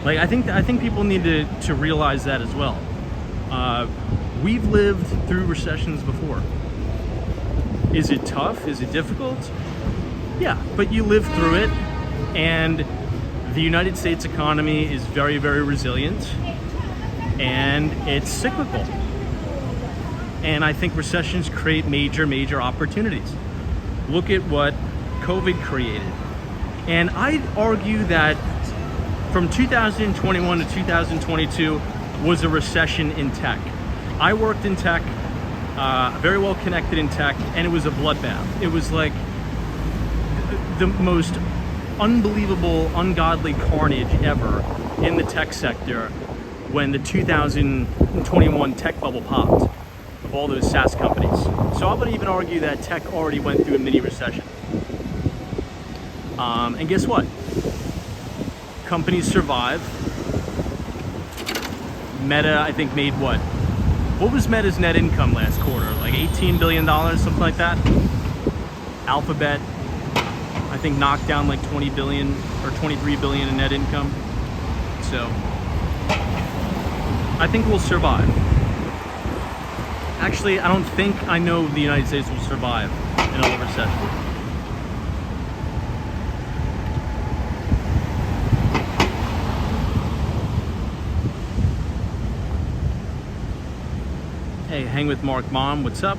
Like I think people need to realize that as well. We've lived through recessions before. Is it tough? Is it difficult? Yeah, but you live through it, and the United States economy is very, very resilient, and it's cyclical. And I think recessions create major opportunities. Look at what COVID created. And I'd argue that from 2021 to 2022 was a recession in tech. I worked in tech, very well connected in tech, and it was a bloodbath. It was like the most unbelievable, ungodly carnage ever in the tech sector when the 2021 tech bubble popped of all those SaaS companies. So I would even argue that tech already went through a mini recession. And guess what? Companies survive. Meta, I think, made what? What was Meta's net income last quarter? Like $18 billion, something like that? Alphabet, I think, knocked down like 20 billion or 23 billion in net income. So I think we'll survive. Actually, I don't think I know the United States will survive another recession. Hey, hang with Mark Mom, what's up?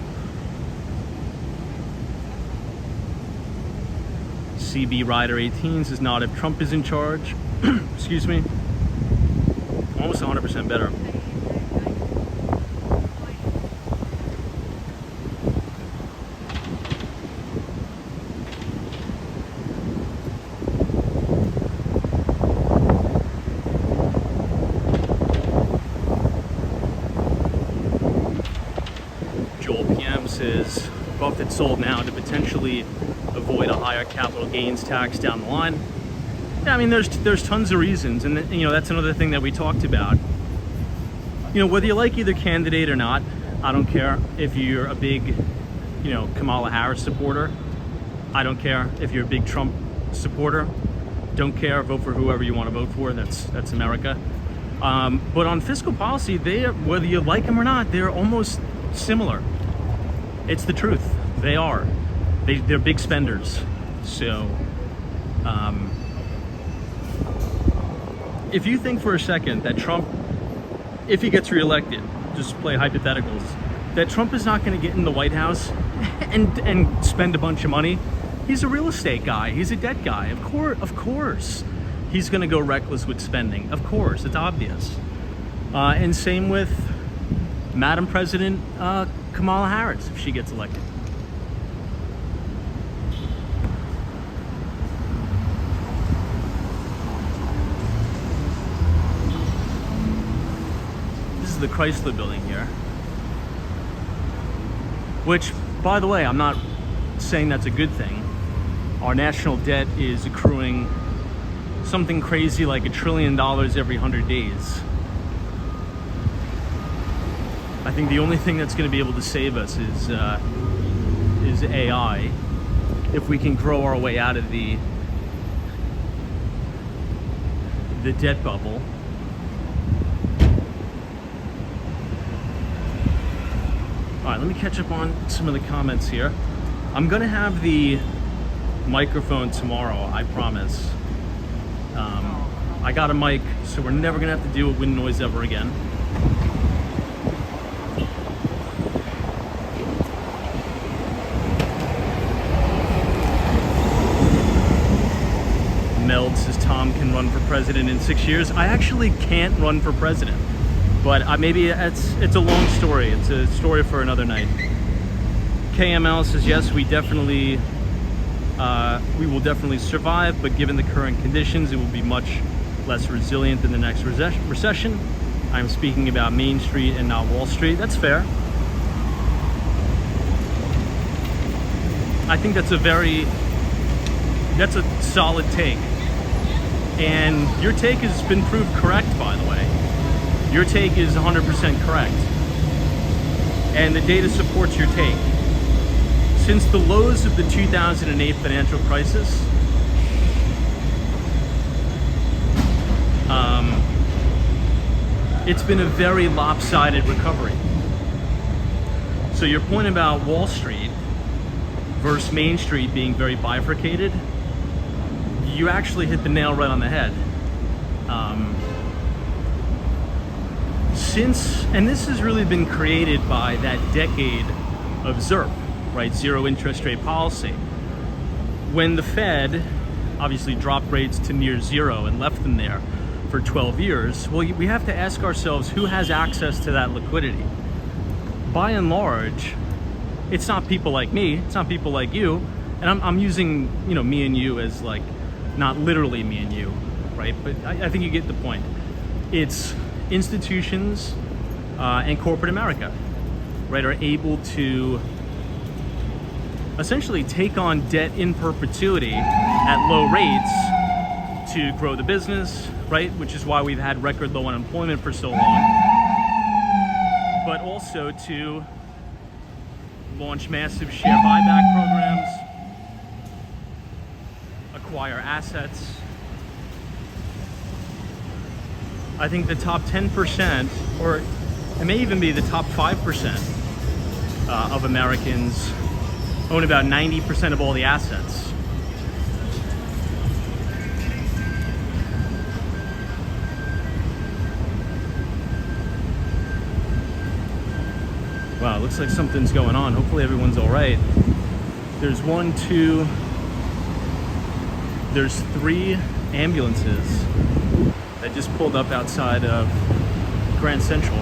CB Rider 18 says not if Trump is in charge. Excuse me. Almost 100% better. Buffett sold now to potentially avoid a higher capital gains tax down the line. Yeah, I mean, there's tons of reasons, and you know, that's another thing that we talked about. You know, whether you like either candidate or not, I don't care if you're a big, you know, Kamala Harris supporter. I don't care if you're a big Trump supporter. Don't care, vote for whoever you want to vote for. That's America. But on fiscal policy, whether you like them or not, they're almost similar. It's the truth. They are. They're big spenders. So, if you think for a second that Trump, if he gets reelected, just play hypotheticals, that Trump is not going to get in the White House and spend a bunch of money, he's a real estate guy. He's a debt guy. Of course, he's going to go reckless with spending. Of course, it's obvious. And same with Madam President Kamala Harris if she gets elected. This is the Chrysler Building here. Which, by the way, I'm not saying that's a good thing. Our national debt is accruing something crazy like $1 trillion every 100 days. I think the only thing that's going to be able to save us is AI. If we can grow our way out of the debt bubble. All right, let me catch up on some of the comments here. I'm gonna have the microphone tomorrow, I promise. I got a mic, so we're never gonna have to deal with wind noise ever again. Meld says Tom can run for president in 6 years. I actually can't run for president, but maybe it's a long story. It's a story for another night. KML says yes, we will definitely survive, but given the current conditions, it will be much less resilient than the next recession. I'm speaking about Main Street and not Wall Street. That's fair. I think that's a solid take. And your take has been proved correct, by the way. Your take is 100% correct. And the data supports your take. Since the lows of the 2008 financial crisis, it's been a very lopsided recovery. So your point about Wall Street versus Main Street being very bifurcated, you actually hit the nail right on the head. And this has really been created by that decade of ZIRP, right? Zero interest rate policy. When the Fed obviously dropped rates to near zero and left them there for 12 years, well, we have to ask ourselves who has access to that liquidity. By and large, it's not people like me, it's not people like you, and I'm using, you know, me and you as like, not literally me and you, right? But I think you get the point. It's institutions and corporate America, right, are able to essentially take on debt in perpetuity at low rates to grow the business, right? Which is why we've had record low unemployment for so long. But also to launch massive share buyback programs, acquire assets. I think the top 10%, or it may even be the top 5% of Americans own about 90% of all the assets. Wow, looks like something's going on. Hopefully everyone's all right. There's there's 3 ambulances that just pulled up outside of Grand Central.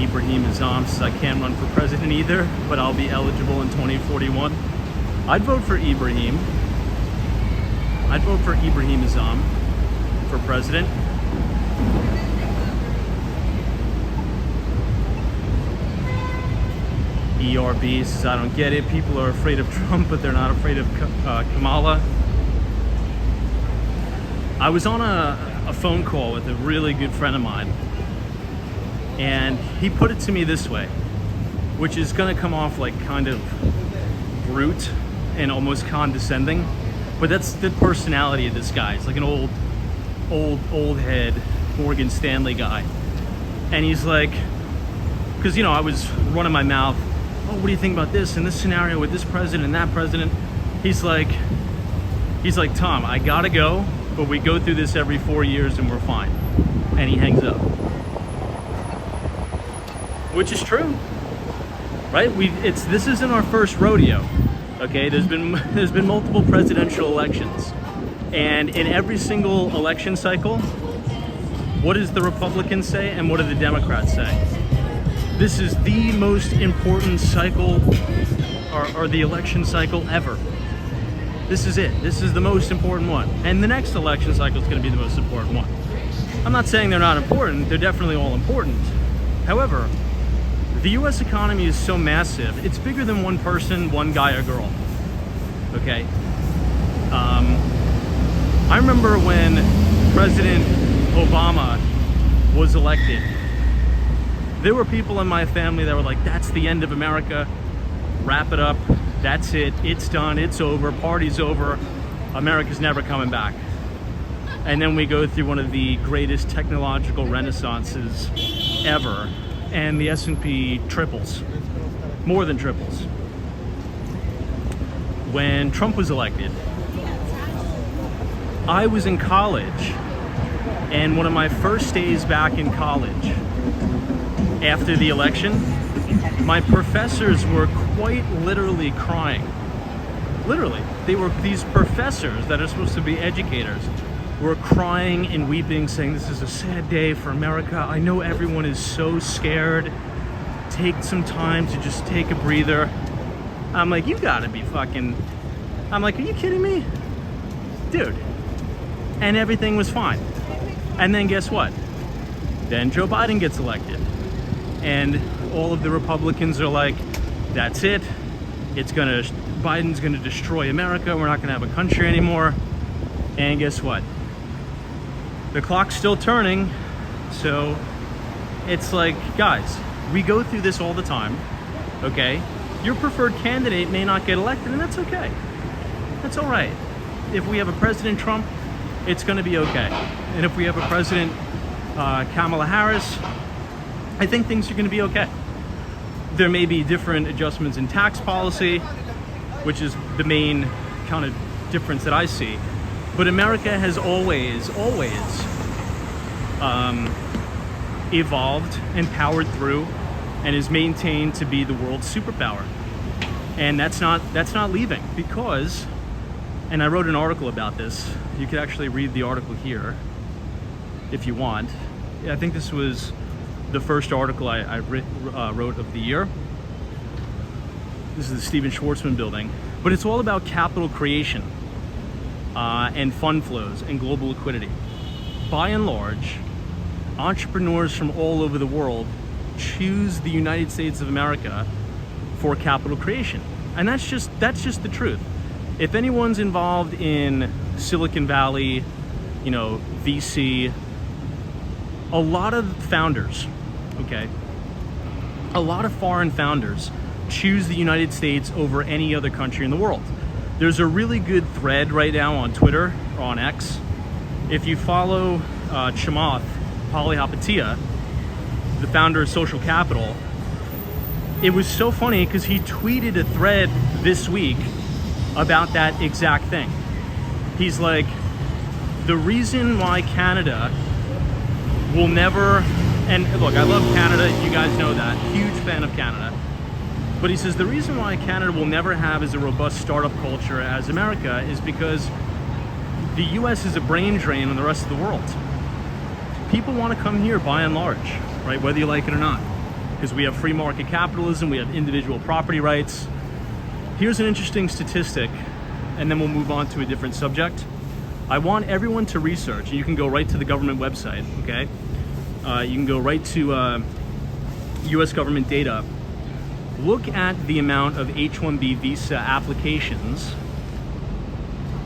Ibrahim Azam says, I can't run for president either, but I'll be eligible in 2041. I'd vote for Ibrahim. I'd vote for Ibrahim Azam for president. ERB says, I don't get it. People are afraid of Trump, but they're not afraid of Kamala. I was on a phone call with a really good friend of mine, and he put it to me this way, which is going to come off like kind of brute and almost condescending, but that's the personality of this guy. He's like an old head Morgan Stanley guy. And he's like, because, you know, I was running my mouth, oh, what do you think about this and this scenario with this president and that president? He's like, Tom, I gotta go, but we go through this every 4 years and we're fine. And he hangs up. Which is true, right? This isn't our first rodeo, okay? There's been multiple presidential elections. And in every single election cycle, what does the Republicans say and what do the Democrats say? This is the most important cycle, or the election cycle ever. This is it. This is the most important one. And the next election cycle is going to be the most important one. I'm not saying they're not important. They're definitely all important. However, the US economy is so massive. It's bigger than one person, one guy or girl. Okay? I remember when President Obama was elected, there were people in my family that were like, that's the end of America. Wrap it up. That's it. It's done. It's over. Party's over. America's never coming back. And then we go through one of the greatest technological renaissances ever. And the S&P triples. More than triples. When Trump was elected, I was in college. And one of my first days back in college, after the election, my professors were quite literally crying. Literally. These professors that are supposed to be educators were crying and weeping, saying this is a sad day for America. I know everyone is so scared. Take some time to just take a breather. I'm like, you gotta be fucking... I'm like, are you kidding me? Dude. And everything was fine. And then guess what? Then Joe Biden gets elected. And all of the Republicans are like, that's it. Biden's gonna destroy America. We're not gonna have a country anymore. And guess what? The clock's still turning. So it's like, guys, we go through this all the time, okay? Your preferred candidate may not get elected, and that's okay. That's all right. If we have a President Trump, it's gonna be okay. And if we have a President Kamala Harris, I think things are going to be okay. There may be different adjustments in tax policy, which is the main kind of difference that I see. But America has always evolved and powered through and is maintained to be the world's superpower. And that's not leaving, because, and I wrote an article about this. You could actually read the article here if you want. I think this was the first article I wrote of the year. This is the Stephen Schwarzman building. But it's all about capital creation and fund flows and global liquidity. By and large, entrepreneurs from all over the world choose the United States of America for capital creation. And that's just the truth. If anyone's involved in Silicon Valley, you know, VC, a lot of founders, okay, a lot of foreign founders choose the United States over any other country in the world. There's a really good thread right now on Twitter, or on X. If you follow Chamath Palihapitiya, the founder of Social Capital, it was so funny because he tweeted a thread this week about that exact thing. He's like, the reason why Canada will never, and look, I love Canada, you guys know that, huge fan of Canada, but he says the reason why Canada will never have as a robust startup culture as America is because the US is a brain drain on the rest of the world. People want to come here by and large, right, whether you like it or not, because we have free market capitalism, we have individual property rights. Here's an interesting statistic, and then we'll move on to a different subject. I want everyone to research, and you can go right to the government website, okay? You can go right to US government data. Look at the amount of H-1B visa applications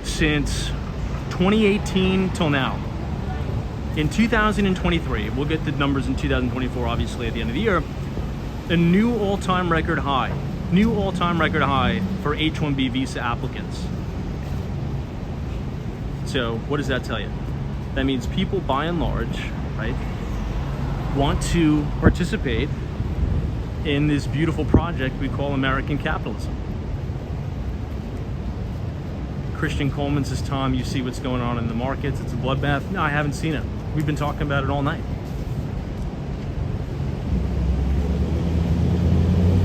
since 2018 till now. In 2023, we'll get the numbers in 2024, obviously, at the end of the year, a new all-time record high for H-1B visa applicants. So what does that tell you? That means people, by and large, right, want to participate in this beautiful project we call American capitalism. Christian Coleman says, Tom, you see what's going on in the markets. It's a bloodbath. No, I haven't seen it. We've been talking about it all night.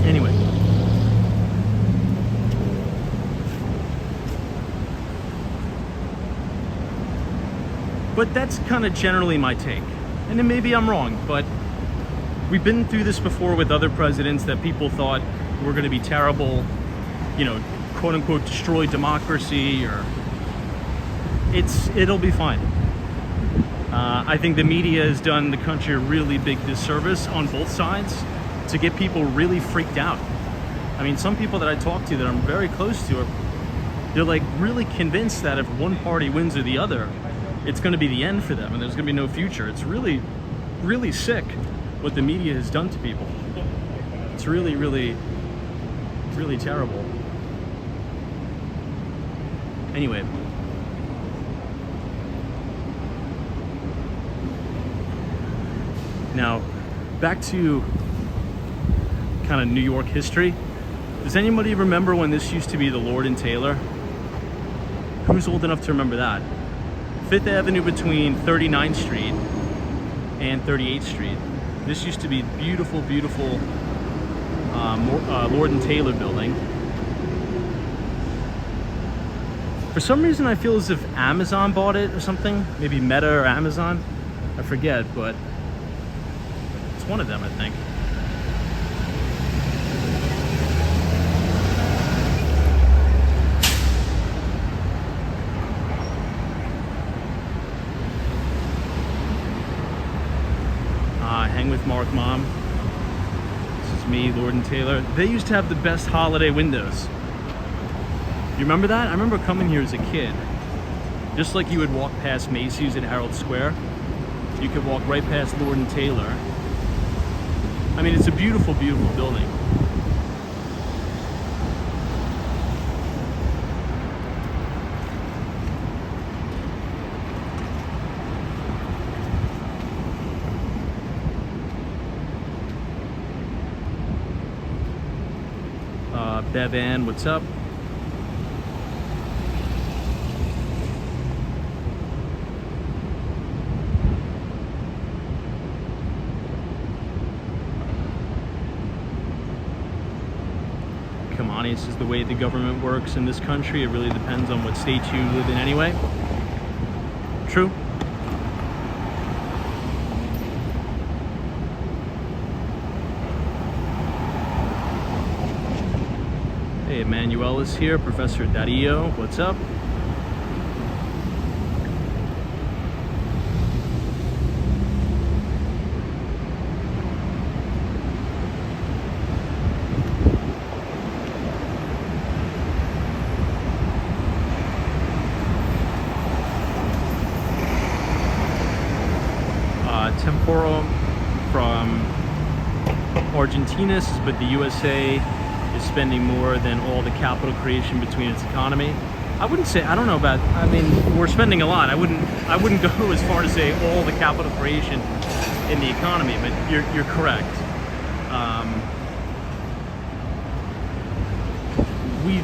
Anyway. But that's kind of generally my take. And then maybe I'm wrong, but we've been through this before with other presidents that people thought were going to be terrible, you know, quote unquote, destroy democracy, or it'll be fine. I think the media has done the country a really big disservice on both sides to get people really freaked out. I mean, some people that I talk to that I'm very close to, they're like really convinced that if one party wins or the other, it's going to be the end for them and there's going to be no future. It's really, really sick what the media has done to people. It's really, really, really terrible. Anyway. Now, back to kind of New York history. Does anybody remember when this used to be the Lord and Taylor? Who's old enough to remember that? 5th Avenue between 39th Street and 38th Street. This used to be beautiful, beautiful Lord and Taylor building. For some reason, I feel as if Amazon bought it or something. Maybe Meta or Amazon. I forget, but it's one of them, I think. Hang with Mark Mom. This is me, Lord and Taylor. They used to have the best holiday windows. You remember that? I remember coming here as a kid. Just like you would walk past Macy's at Herald Square, you could walk right past Lord and Taylor. I mean, it's a beautiful, beautiful building. Bevan, what's up? Kamani says the way the government works in this country, it really depends on what state you live in anyway. True. Hey, Emmanuel is here. Professor Dario, what's up? Temporo from Argentina says, but the USA is spending more than all the capital creation between its economy. I wouldn't say, I don't know about, I mean, we're spending a lot. I wouldn't go as far to say all the capital creation in the economy, but you're correct. We,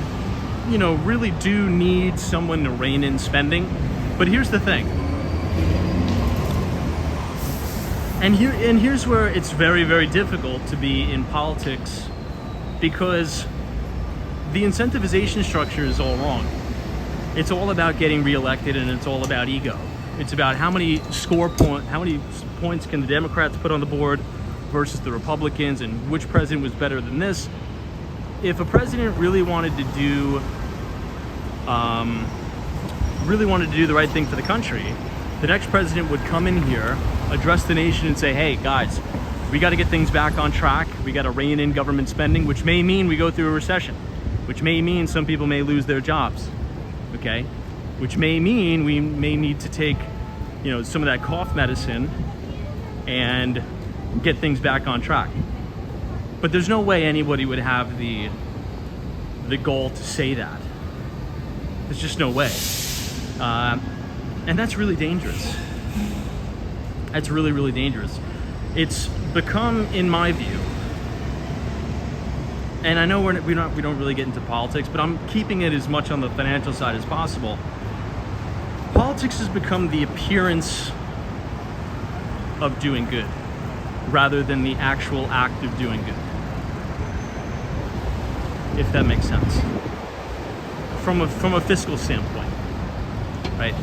you know, really do need someone to rein in spending. But here's the thing. And here's where it's very, very difficult to be in politics, because the incentivization structure is all wrong. It's all about getting reelected, and it's all about ego. It's about how many points can the Democrats put on the board versus the Republicans, and which president was better than this. If a president really wanted to do really wanted to do the right thing for the country, the next president would come in here, address the nation and say, hey guys, we got to get things back on track. We got to rein in government spending, which may mean we go through a recession, which may mean some people may lose their jobs, okay? Which may mean we may need to take, you know, some of that cough medicine and get things back on track. But there's no way anybody would have the goal to say that. There's just no way. And that's really dangerous. That's really, really dangerous. It's become, in my view, and I know we don't really get into politics, but I'm keeping it as much on the financial side as possible. Politics has become the appearance of doing good rather than the actual act of doing good. If that makes sense. From a fiscal standpoint, right?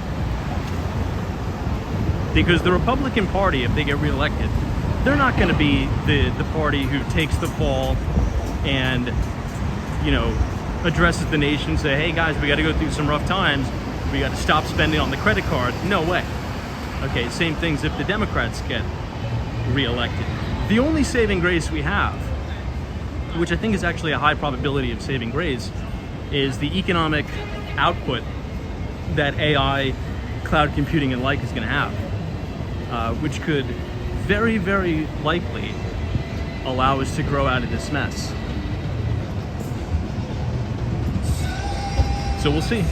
Because the Republican Party, if they get reelected, they're not going to be the party who takes the fall and, you know, addresses the nation, say, hey guys, we got to go through some rough times. We got to stop spending on the credit card. No way. Okay, same things if the Democrats get reelected. The only saving grace we have, which I think is actually a high probability of saving grace, is the economic output that AI, cloud computing and like is going to have, which could very, very likely allow us to grow out of this mess. So we'll see.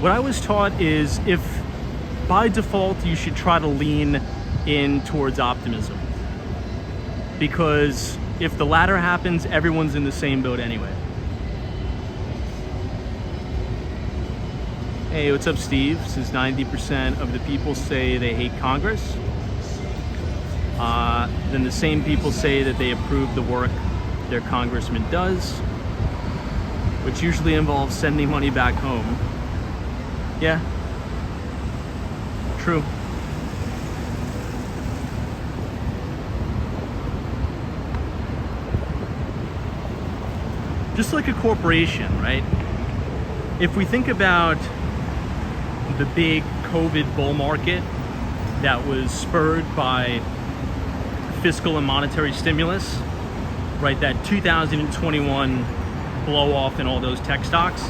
What I was taught is if by default you should try to lean in towards optimism, because if the latter happens, everyone's in the same boat anyway. Hey, what's up, Steve? Since 90% of the people say they hate Congress, then the same people say that they approve the work their congressman does, which usually involves sending money back home. Yeah, true. Just like a corporation, right? If we think about the big COVID bull market that was spurred by fiscal and monetary stimulus, right? That 2021 blow off in all those tech stocks.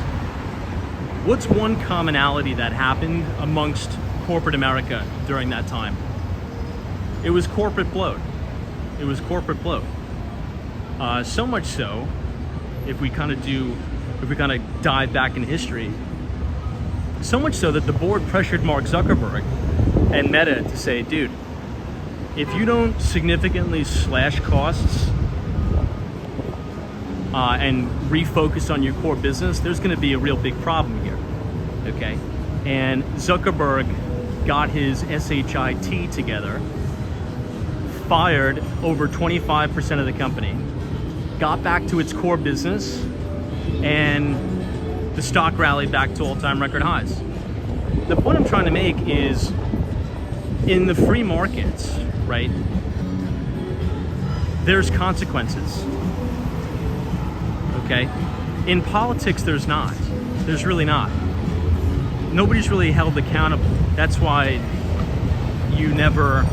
What's one commonality that happened amongst corporate America during that time? It was corporate bloat. It was corporate bloat. So much so, if we kind of dive back in history, so much so that the board pressured Mark Zuckerberg and Meta to say, dude, if you don't significantly slash costs and refocus on your core business, there's going to be a real big problem here, okay? And Zuckerberg got his SHIT together, fired over 25% of the company, got back to its core business, and the stock rallied back to all-time record highs. The point I'm trying to make is, in the free markets, right, there's consequences, okay? In politics, there's not. There's really not. Nobody's really held accountable. That's why you never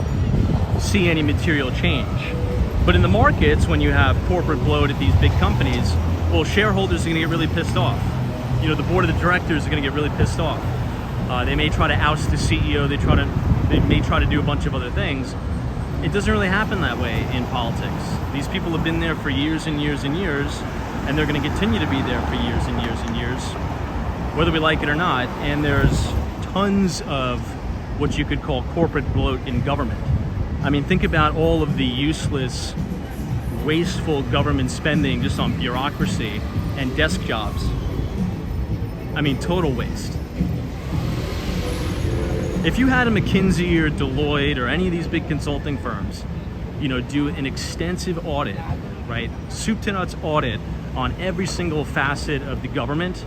see any material change. But in the markets, when you have corporate bloat at these big companies, well, shareholders are going to get really pissed off. You know, the board of the directors are going to get really pissed off. They may try to oust the CEO. They may try to do a bunch of other things. It doesn't really happen that way in politics. These people have been there for years and years and years, and they're going to continue to be there for years and years and years, whether we like it or not. And there's tons of what you could call corporate bloat in government. I mean, think about all of the useless, wasteful government spending just on bureaucracy and desk jobs. I mean, total waste. If you had a McKinsey or Deloitte or any of these big consulting firms, you know, do an extensive audit, right? Soup to nuts audit on every single facet of the government,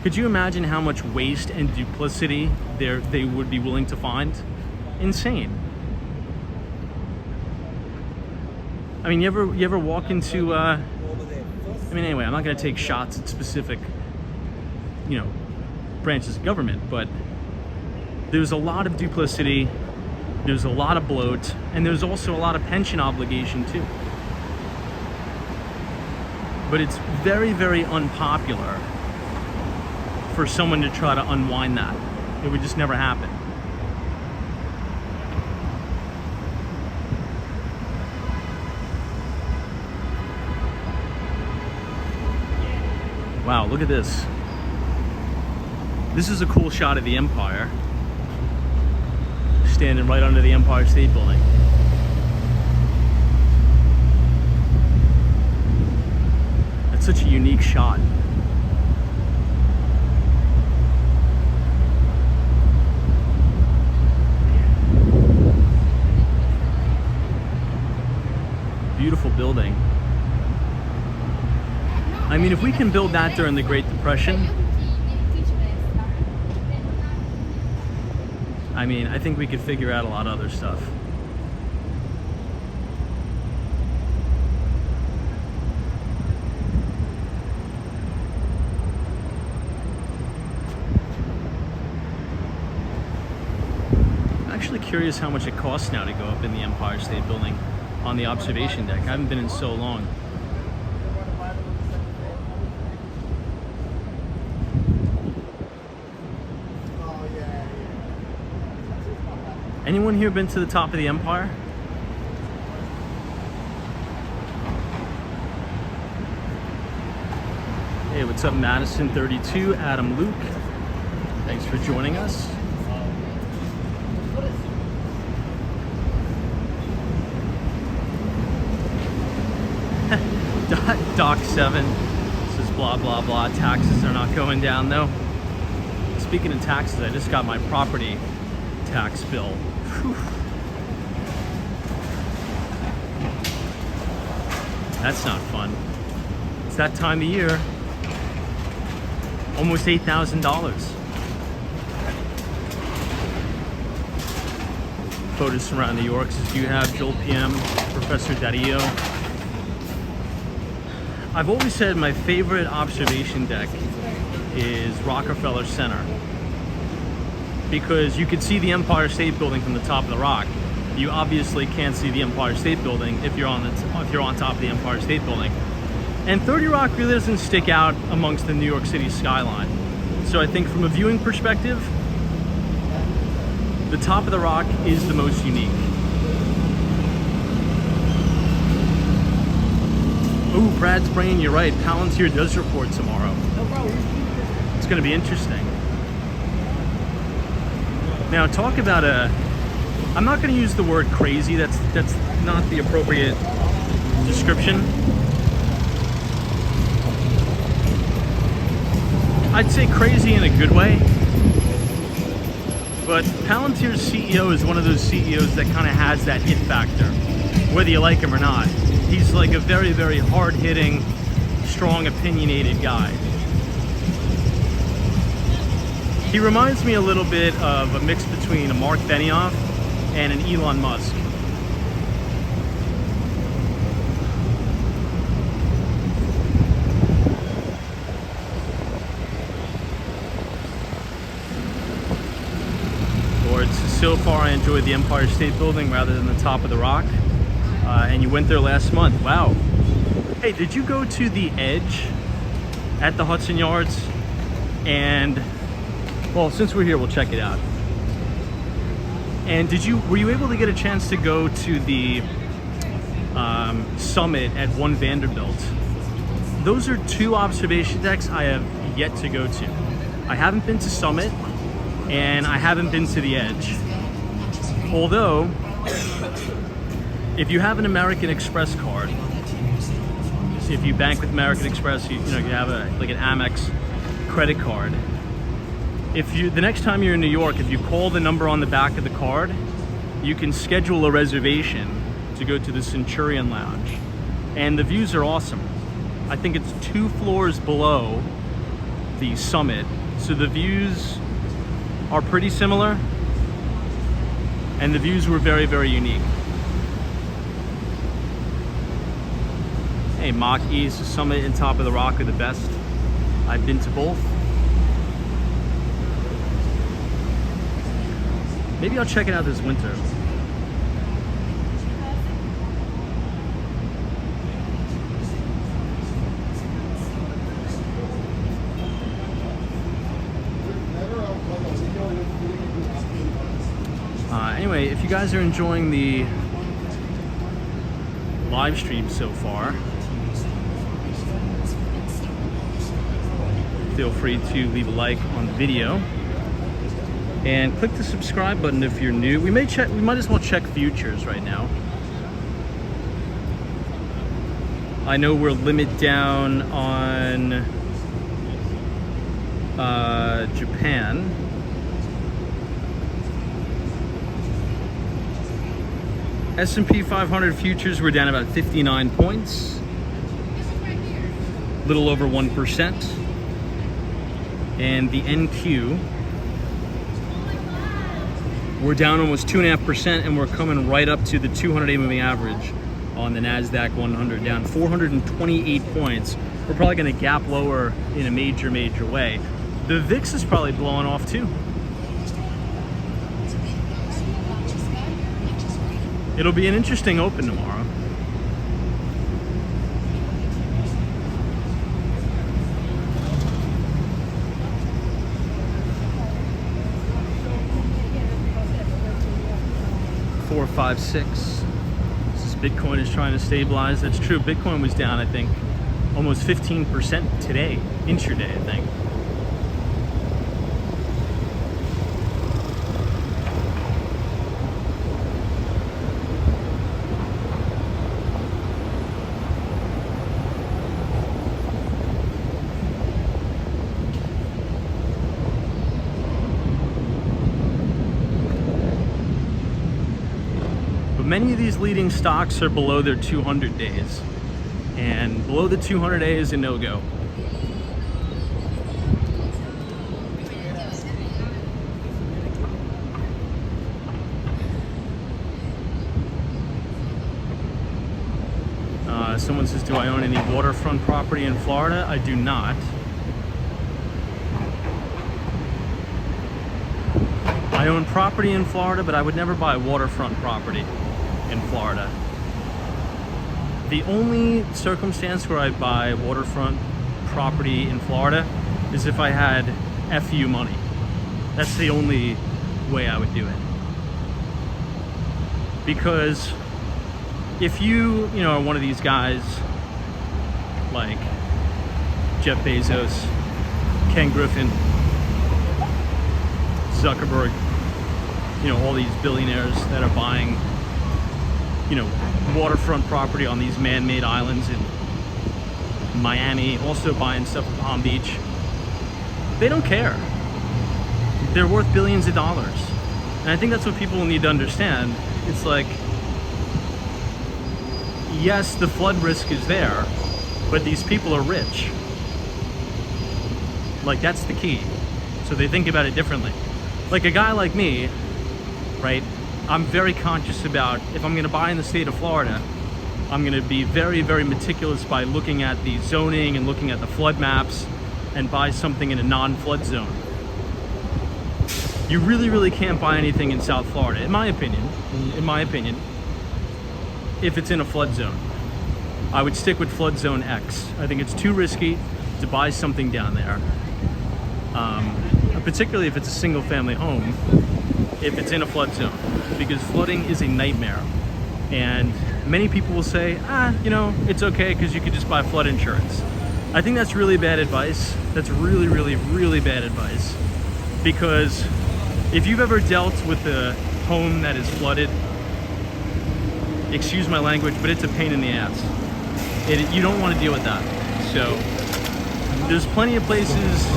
could you imagine how much waste and duplicity they would be willing to find? Insane. I mean, you ever walk into mean, anyway, I'm not going to take shots at specific, you know, branches of government, but there's a lot of duplicity, there's a lot of bloat, and there's also a lot of pension obligation too. But it's very, very unpopular for someone to try to unwind that. It would just never happen. Wow, look at this. This is a cool shot of the Empire. Standing right under the Empire State Building. That's such a unique shot. Beautiful building. I mean, if we can build that during the Great Depression, I mean, I think we could figure out a lot of other stuff. I'm actually curious how much it costs now to go up in the Empire State Building on the observation deck. I haven't been in so long. Anyone here been to the top of the Empire? Hey, what's up, Madison 32, Adam Luke. Thanks for joining us. Doc 7 says blah blah blah. Taxes are not going down though. Speaking of taxes, I just got my property tax bill. Whew. That's not fun. It's that time of year. Almost $8,000. Photos from around New York says, you have Joel PM, Professor Dario. I've always said my favorite observation deck is Rockefeller Center, because you could see the Empire State Building from the top of the rock. You obviously can't see the Empire State Building if you're on top of the Empire State Building. And 30 Rock really doesn't stick out amongst the New York City skyline. So I think from a viewing perspective, the top of the rock is the most unique. Ooh, Brad's brain, you're right. Palantir does report tomorrow. It's going to be interesting. Now, talk about I'm not going to use the word crazy. That's not the appropriate description. I'd say crazy in a good way. But Palantir's CEO is one of those CEOs that kind of has that it factor, whether you like him or not. He's like a very, very hard-hitting, strong, opinionated guy. He reminds me a little bit of a mix between a Mark Benioff and an Elon Musk. Lord, so far I enjoyed the Empire State Building rather than the top of the rock. And you went there last month. Wow. Hey, did you go to the Edge at the Hudson Yards? And, well, since we're here, we'll check it out. And were you able to get a chance to go to the summit at One Vanderbilt? Those are two observation decks I have yet to go to. I haven't been to Summit, and I haven't been to the Edge. Although, if you have an American Express card, if you bank with American Express, you have like an Amex credit card. The next time you're in New York, if you call the number on the back of the card, you can schedule a reservation to go to the Centurion Lounge. And the views are awesome. I think it's 2 floors below the summit. So the views are pretty similar. And the views were very, very unique. Hey, Mach East, Summit, and Top of the Rock are the best. I've been to both. Maybe I'll check it out this winter. Anyway, if you guys are enjoying the live stream so far, feel free to leave a like on the video and click the subscribe button if you're new. We might as well check futures right now. I know we're limit down on Japan. S&P 500 futures were down about 59 points, a little over 1%. And the NQ, we're down almost 2.5%, and we're coming right up to the 200-day moving average on the NASDAQ 100, down 428 points. We're probably going to gap lower in a major way. The VIX is probably blowing off too. It'll be an interesting open tomorrow. Four, 5, 6. This is Bitcoin is trying to stabilize. That's true. Bitcoin was down, I think, almost 15% today, intraday, I think. Many of these leading stocks are below their 200 days, and below the 200 days is a no-go. Someone says, do I own any waterfront property in Florida? I do not. I own property in Florida, but I would never buy waterfront property in Florida. The only circumstance where I'd buy waterfront property in Florida is if I had FU money. That's the only way I would do it. Because if you are one of these guys like Jeff Bezos, Ken Griffin, Zuckerberg, all these billionaires that are buying waterfront property on these man-made islands in Miami, also buying stuff in Palm Beach. They don't care. They're worth billions of dollars. And I think that's what people need to understand. It's like, yes, the flood risk is there, but these people are rich. Like, that's the key. So they think about it differently. Like a guy like me, right? I'm very conscious about, if I'm going to buy in the state of Florida, I'm going to be very, very meticulous by looking at the zoning and looking at the flood maps and buy something in a non-flood zone. You really, really can't buy anything in South Florida, in my opinion, if it's in a flood zone. I would stick with flood zone X. I think it's too risky to buy something down there. Particularly if it's a single family home, if it's in a flood zone, because flooding is a nightmare. And many people will say, it's okay because you could just buy flood insurance. I think that's really bad advice. That's really, really, really bad advice. Because if you've ever dealt with a home that is flooded, excuse my language, but it's a pain in the ass. You don't want to deal with that. So there's plenty of places,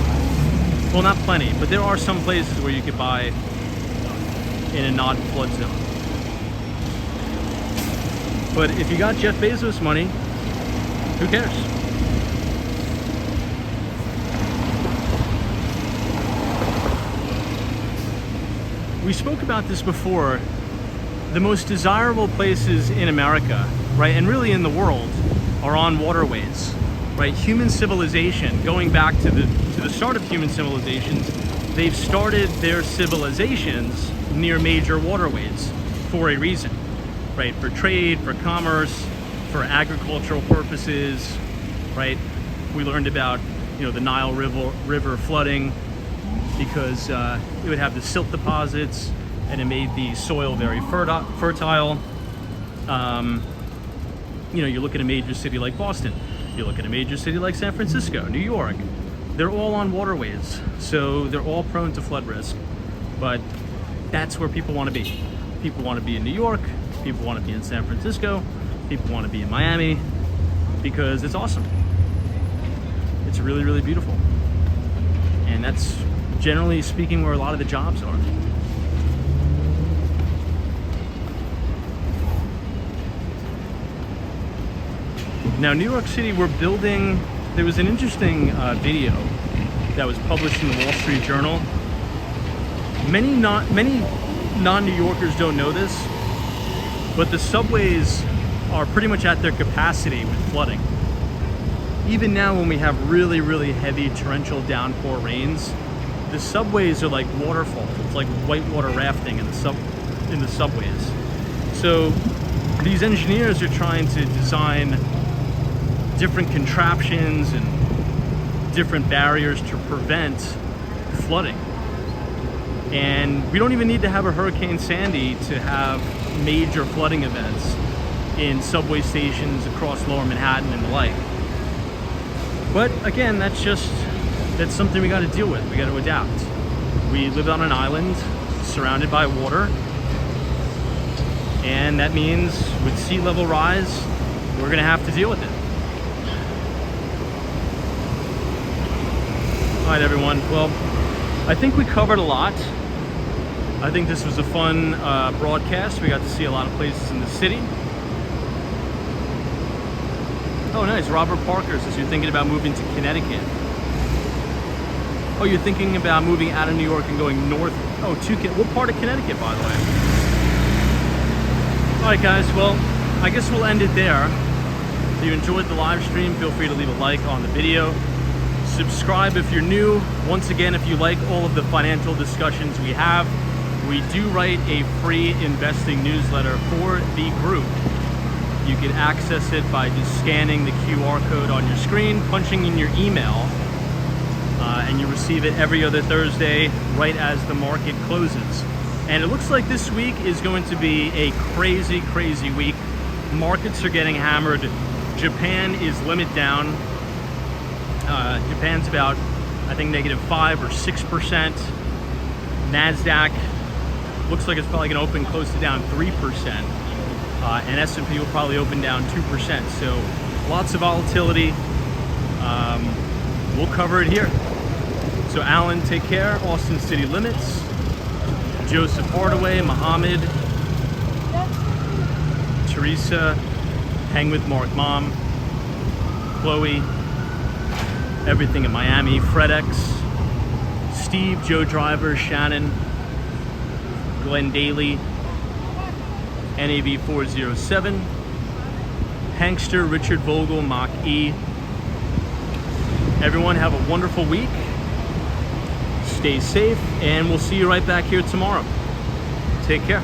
well, not plenty, but there are some places where you could buy in a non-flood zone. But if you got Jeff Bezos money, who cares? We spoke about this before. The most desirable places in America, right, and really in the world, are on waterways, right? Human civilization, going back to the start of human civilizations, they've started their civilizations near major waterways for a reason, right? For trade, for commerce, for agricultural purposes, right? We learned about, the Nile River flooding because it would have the silt deposits and it made the soil very fertile. You look at a major city like Boston, you look at a major city like San Francisco, New York, they're all on waterways, so they're all prone to flood risk. But that's where people want to be. People want to be in New York, people want to be in San Francisco, people want to be in Miami, because it's awesome. It's really, really beautiful. And that's generally speaking where a lot of the jobs are. Now, New York City, we're building, there was an interesting video that was published in the Wall Street Journal. Many non-New Yorkers don't know this, but the subways are pretty much at their capacity with flooding. Even now when we have really, really heavy torrential downpour rains, the subways are like waterfalls. It's like whitewater rafting in the subways. So these engineers are trying to design different contraptions and different barriers to prevent flooding. And we don't even need to have a Hurricane Sandy to have major flooding events in subway stations across Lower Manhattan and the like. But again, that's something we got to deal with. We got to adapt. We live on an island surrounded by water, and that means with sea level rise, we're going to have to deal with it. All right, everyone. Well, I think we covered a lot. I think this was a fun broadcast. We got to see a lot of places in the city. Oh, nice. Robert Parker says you're thinking about moving to Connecticut. Oh, you're thinking about moving out of New York and going north. Oh, to what part of Connecticut, by the way? All right, guys. Well, I guess we'll end it there. If you enjoyed the live stream, feel free to leave a like on the video. Subscribe if you're new. Once again, if you like all of the financial discussions we have, we do write a free investing newsletter for the group. You can access it by just scanning the QR code on your screen, punching in your email, and you receive it every other Thursday right as the market closes. And it looks like this week is going to be a crazy, crazy week. Markets are getting hammered. Japan is limit down. Japan's about, I think, -5 or 6%. NASDAQ looks like it's probably going to open close to down 3%. And S&P will probably open down 2%. So lots of volatility. We'll cover it here. So Alan, take care. Austin City Limits. Joseph Hardaway, Mohammed, Teresa, Hang with Mark Mom, Chloe, Everything in Miami, FredX, Steve, Joe Driver, Shannon, Glenn Daly, NAV 407, Hankster, Richard Vogel, Mach E. Everyone have a wonderful week. Stay safe, and we'll see you right back here tomorrow. Take care.